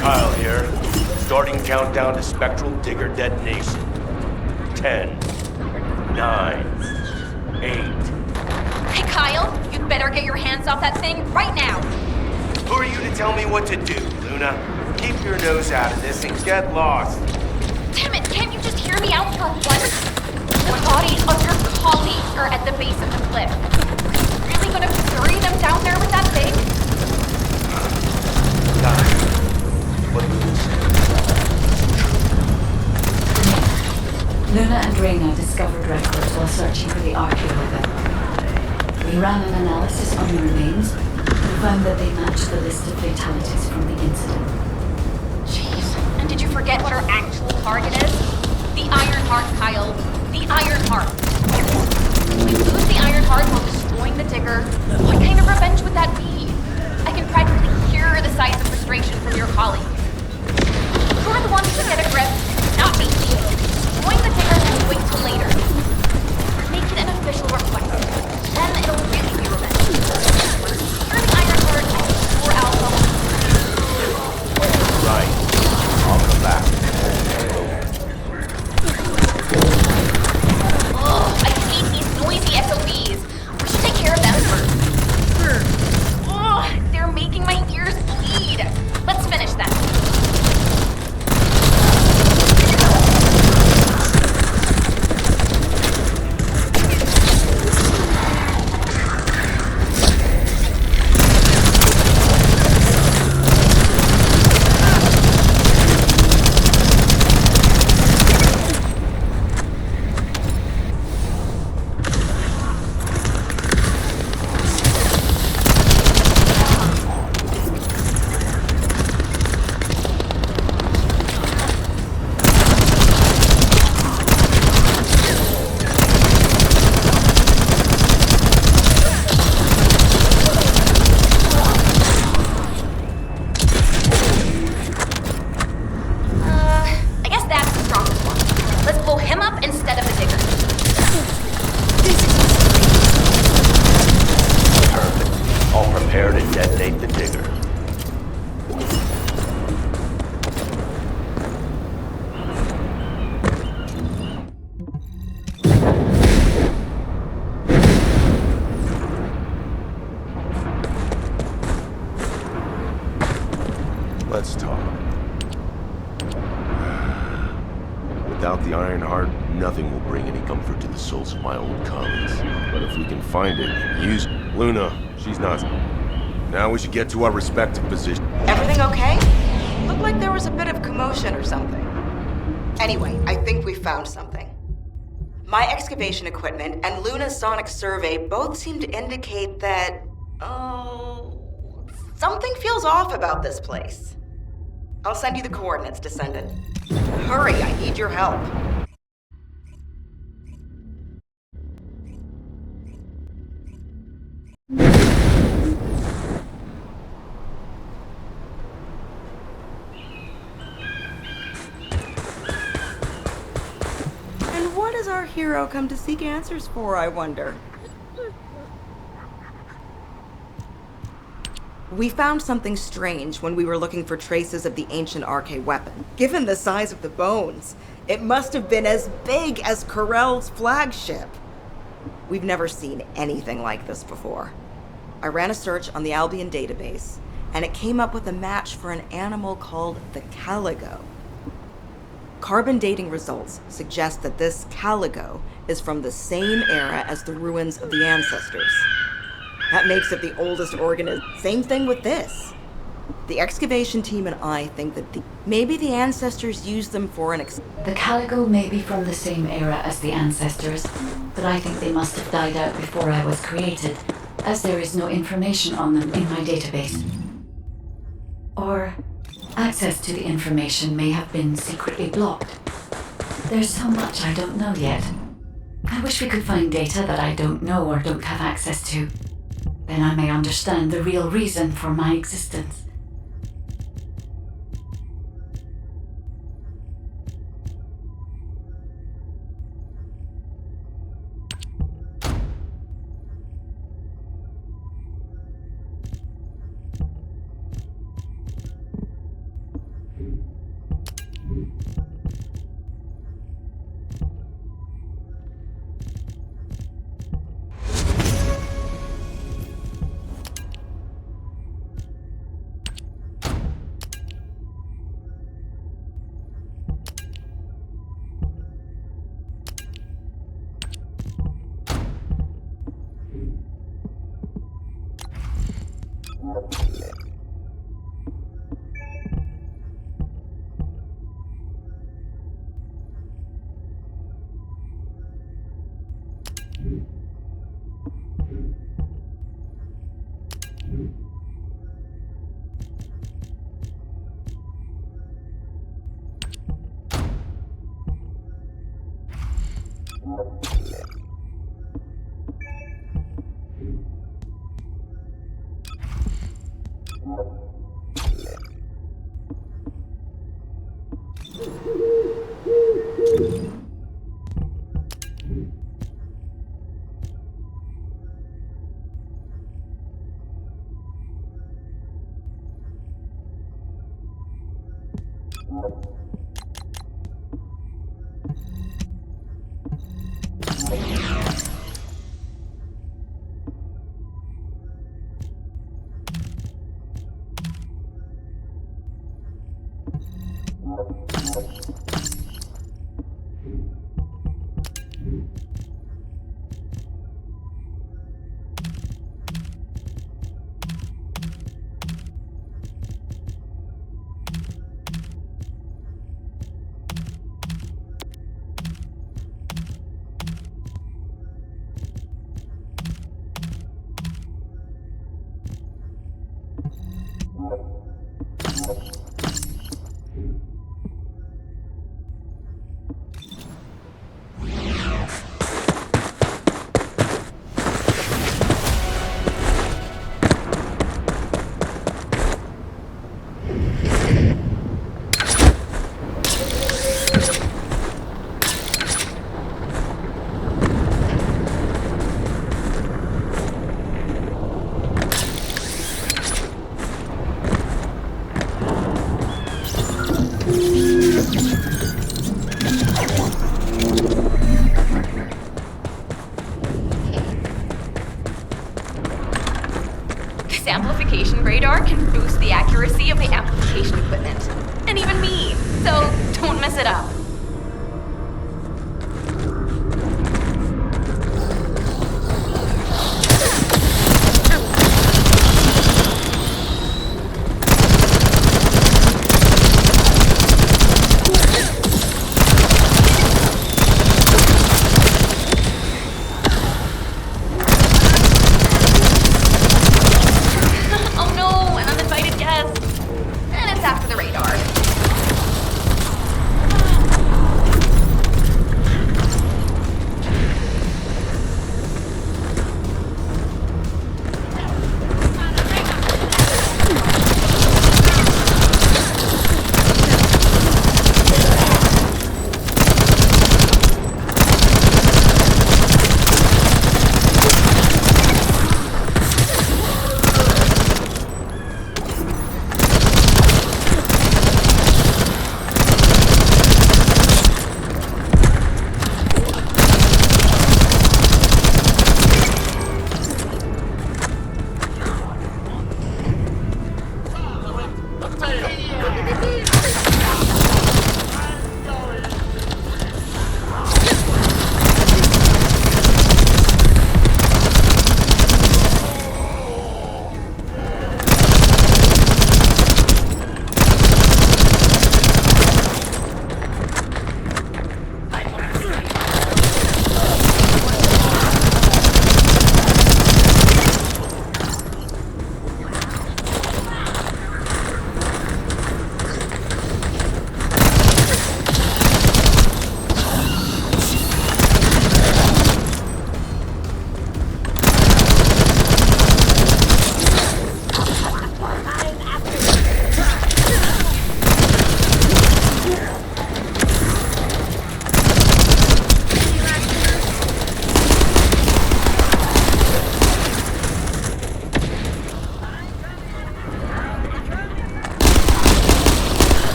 Kyle here. Starting countdown to spectral digger detonation. 10, 9, 8, Hey, Kyle, you'd better get your hands off that thing right now. Who are you to tell me what to do, Luna? Keep your nose out of this and get lost. Damn it, can't you just hear me out for once? The bodies of your colleagues are at the base of the cliff. Really gonna bury them down there with that thing? Luna and Reyna discovered records while searching for the archaeologist. We ran an analysis on the remains and found that they matched the list of fatalities from the incident. Jeez, and did you forget what our actual target is? The Ironheart, Kyle. The Ironheart. We lose the Ironheart while destroying the digger. What kind of revenge would that be? I can practically hear the sighs of frustration from your colleagues. Who are the ones who get a grip? Not me. Destroying the digger and wait till later. Make it an official request. Then it'll really be revenge. Secure the Ironheart and restore Alpha. Right. I'll come back. Ugh, I hate these noisy SOBs. We should take care of them first. Ugh, they're making my ears bleed. Let's finish them. Let's talk. Without the Ironheart, nothing will bring any comfort to the souls of my old colleagues. But if we can find it and use Luna, she's not. Now we should get to our respective positions. Everything okay? Looked like there was a bit of commotion or something. Anyway, I think we found something. My excavation equipment and Luna's sonic survey both seem to indicate that, something feels off about this place. I'll send you the coordinates, Descendant. Hurry, I need your help. And what does our hero come to seek answers for, I wonder? We found something strange when we were looking for traces of the ancient arcane weapon. Given the size of the bones, it must have been as big as Corell's flagship. We've never seen anything like this before. I ran a search on the Albion database, and it came up with a match for an animal called the caligo. Carbon dating results suggest that this caligo is from the same era as the ruins of the ancestors. That makes it the oldest organism. Same thing with this. The excavation team and I think that maybe the ancestors used them for The caligo may be from the same era as the ancestors, but I think they must have died out before I was created, as there is no information on them in my database. Or access to the information may have been secretly blocked. There's so much I don't know yet. I wish we could find data that I don't know or don't have access to. Then I may understand the real reason for my existence. This amplification radar can boost the accuracy of the amplification equipment. And even me. So don't mess it up.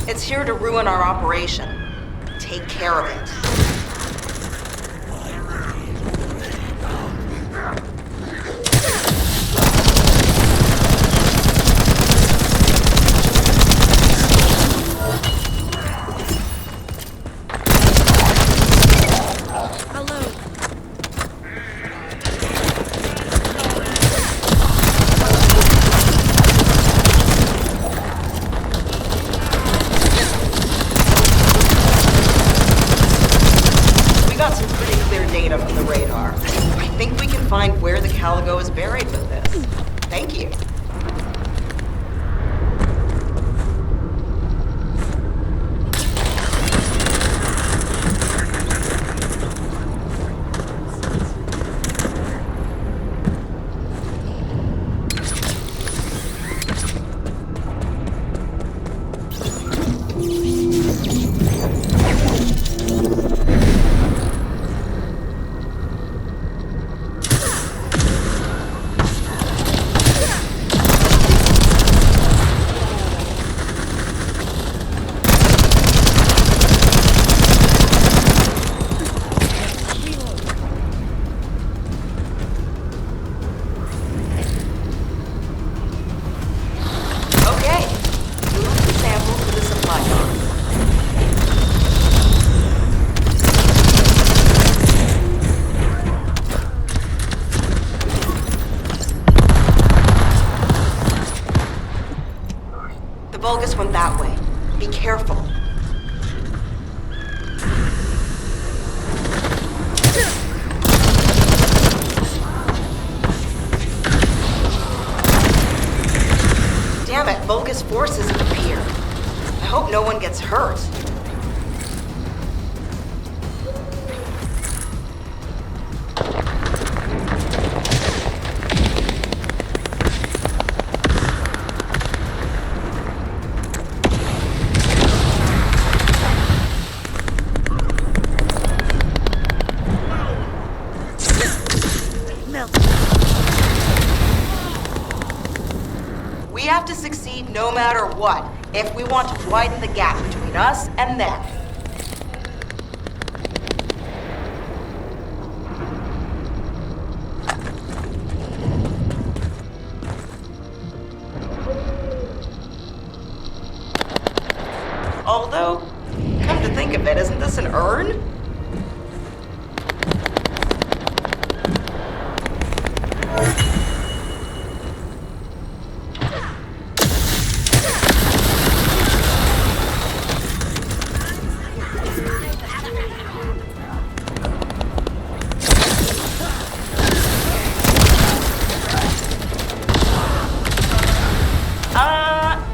It's here to ruin our operation. Take care of it. varied with this. Thank you. Vulgus went that way. Be careful. Damn it, Vulgus forces have appeared. I hope no one gets hurt. We have to succeed no matter what, if we want to widen the gap between us and them. Although, come to think of it, isn't this an urn?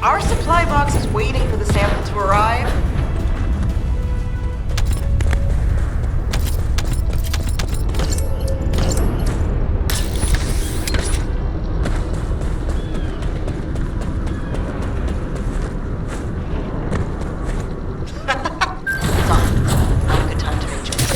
Our supply box is waiting for the sample to arrive. It's on. Not a good time to make jokes.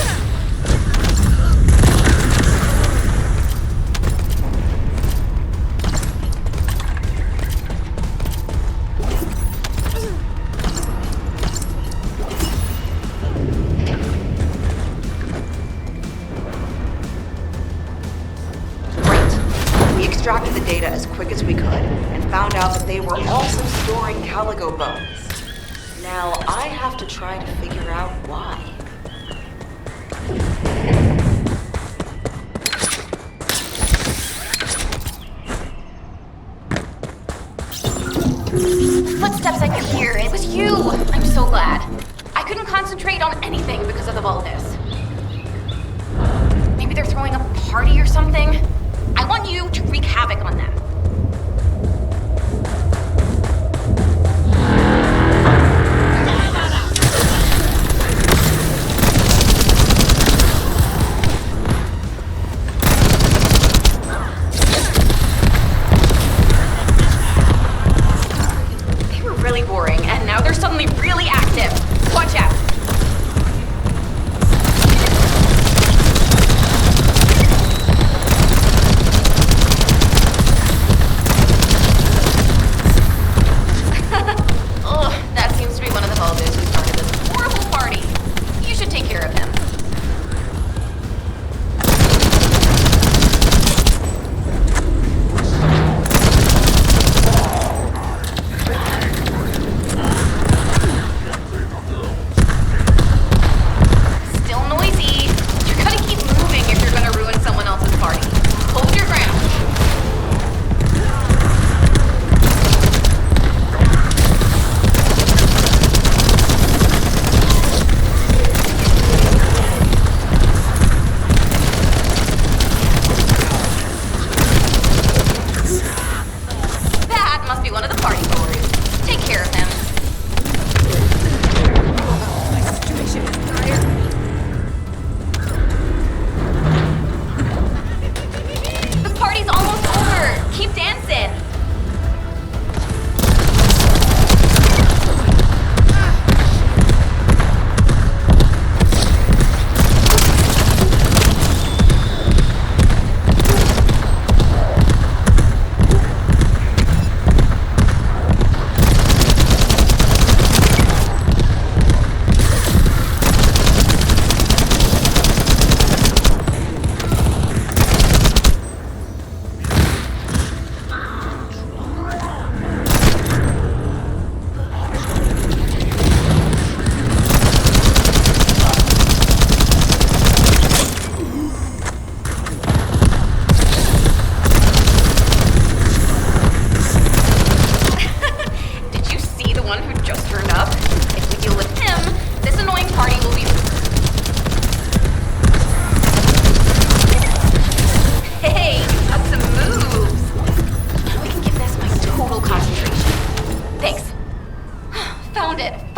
Extracted the data as quick as we could and found out that they were also storing calico bones. Now I have to try to figure out why. Footsteps I could hear. It was you. I'm so glad. I couldn't concentrate on anything because of the Vulgus. Maybe they're throwing a party or something. I want you to wreak havoc on them. They were really boring, and now they're suddenly really active. Watch out.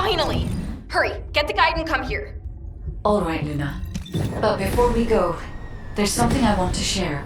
Finally! Hurry, get the guide and come here. All right, Luna. But before we go, there's something I want to share.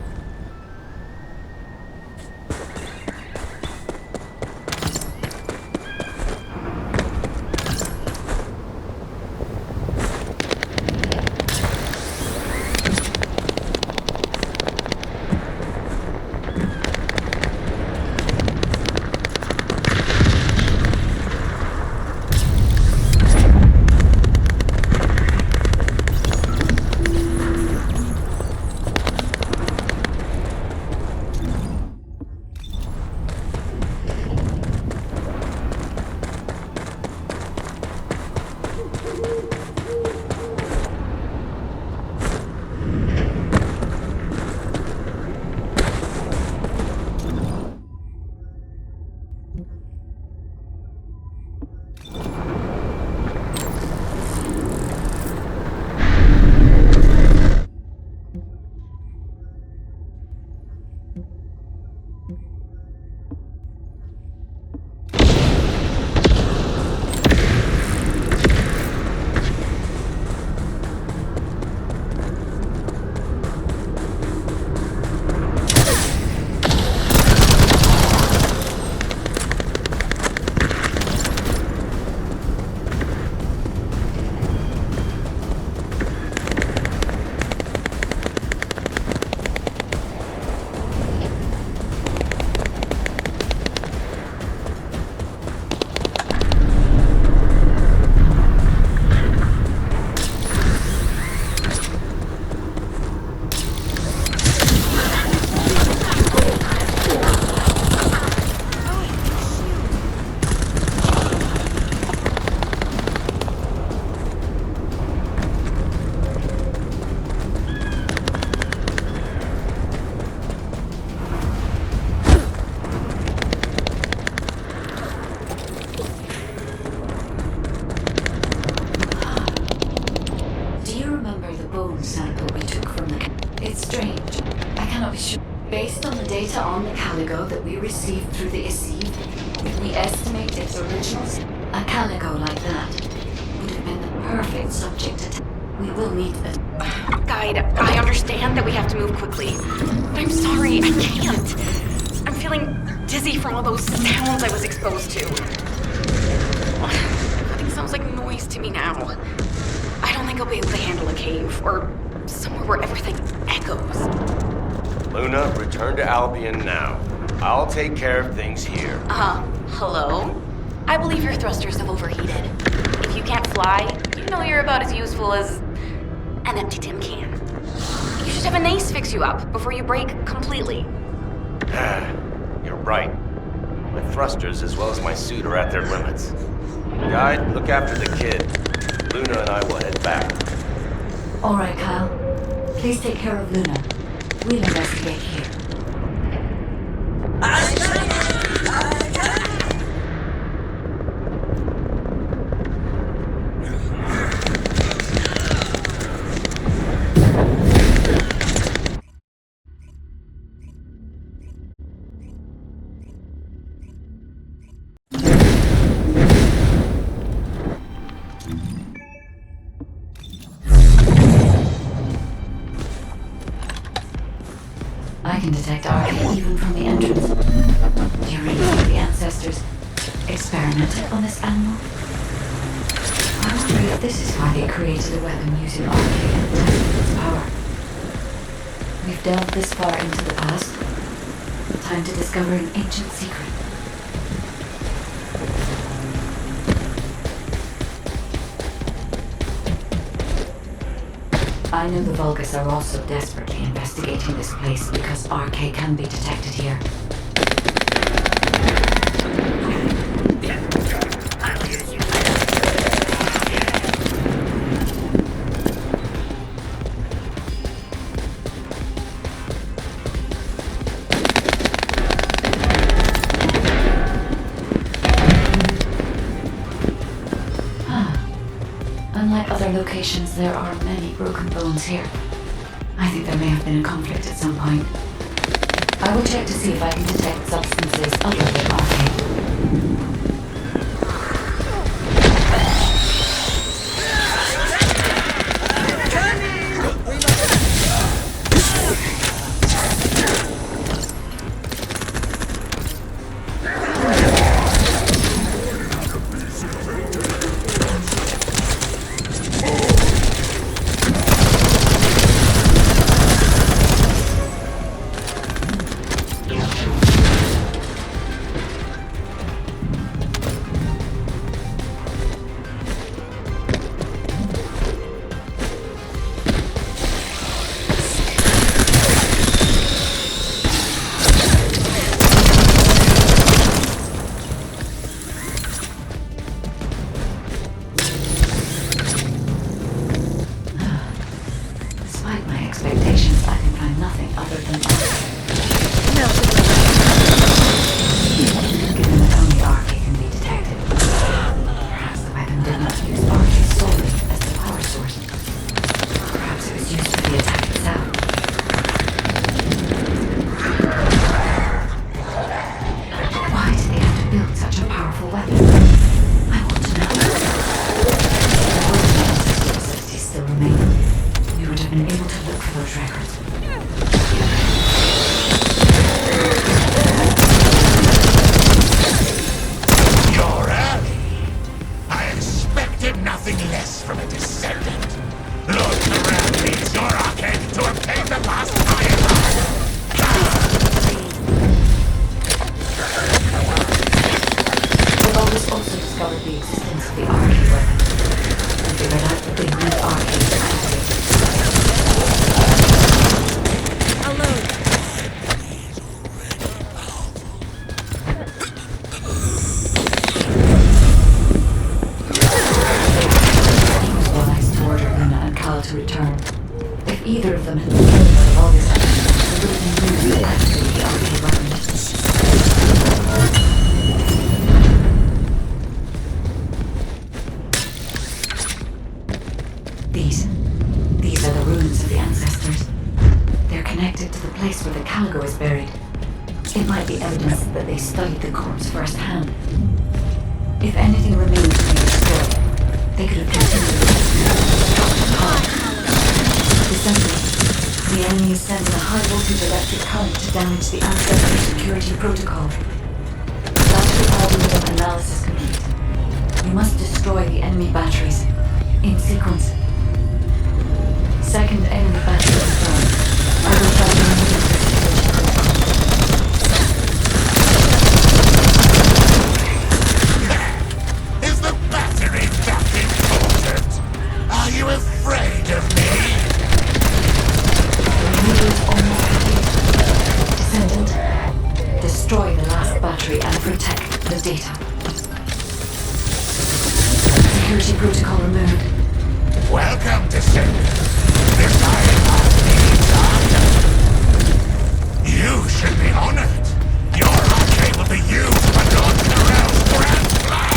Based on the data on the Caligo that we received through the Issei, we estimate its originals. A Caligo like that would have been the perfect subject to we will need it. Guide, I understand that we have to move quickly, but I'm sorry, I can't. I'm feeling dizzy from all those sounds I was exposed to. Everything sounds like noise to me now. I don't think I'll be able to handle a cave, or somewhere where everything echoes. Luna, return to Albion now. I'll take care of things here. Hello? I believe your thrusters have overheated. If you can't fly, you know you're about as useful as an empty tin can. You should have an ace fix you up before you break completely. You're right. My thrusters as well as my suit are at their limits. Guide, look after the kid. Luna and I will head back. All right, Kyle. Please take care of Luna. We'll investigate here. I can detect RK even from the entrance. Do you remember the ancestors experimented on this animal? I wonder if this is why they created a weapon using RK and tested its power. We've delved this far into the past. Time to discover an ancient secret. I know the Vulgus are also desperately investigating this place because RK can be detected here. Unlike other locations, there are many broken bones here. I think there may have been a conflict at some point. I will check to see if I can detect substances other than RK. did not use Arcade solely as the power source. Perhaps it was used for the attack itself. Why did they have to build such a powerful weapon? I want to know. If the facilities still remain, we would have been able to look for those records. You're early. I expected nothing less from a Descendant. Lord Terrell needs your arcade to obtain the last Ironheart. The Vulgus also discovered the existence of the arcade weapon, and figured out that they need arcade to activate it. To return. If either of them had been killed by the Vulgus, they would have been used to activate the arcade weapon. These are the ruins of the ancestors. They're connected to the place where the Caligo is buried. It might be evidence that they studied the corpse firsthand. If anything remains to be destroyed, they could have continued the the enemy is sending a high-voltage electric current to damage the ancestor security protocol. Battery algorithm analysis complete. We must destroy the enemy batteries. In sequence. Second enemy battery destroyed. I will try to remove the security protocol. Is the battery that important? Are you afraid of me? Descendant, destroy the last battery and protect the data. Security protocol removed. Welcome, Descendant. This Ironheart needs our. You should be honored. Your arcade will be used for Lord Terrell's grand plan.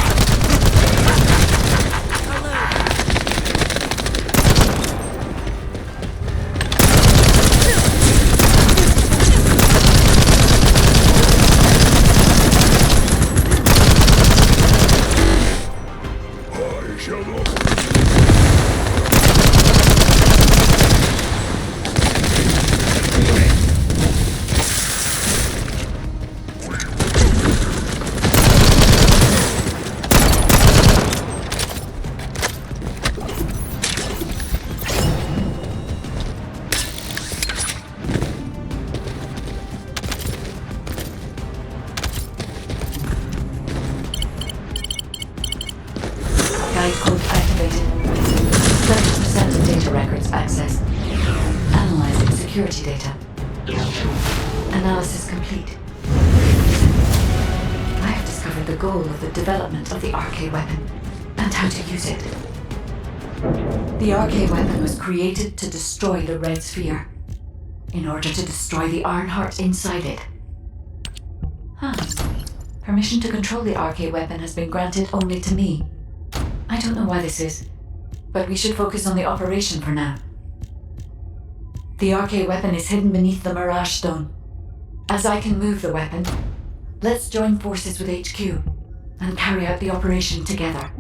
Guide code activated. 70% of data records accessed. Analyzing security data. Analysis complete. I have discovered the goal of the development of the arcade weapon and how to use it. The arcade weapon was created to destroy the Red Sphere in order to destroy the Ironheart inside it. Permission to control the arcade weapon has been granted only to me. I don't know why this is, but we should focus on the operation for now. The arcade weapon is hidden beneath the Mirage Stone. As I can move the weapon, let's join forces with HQ and carry out the operation together.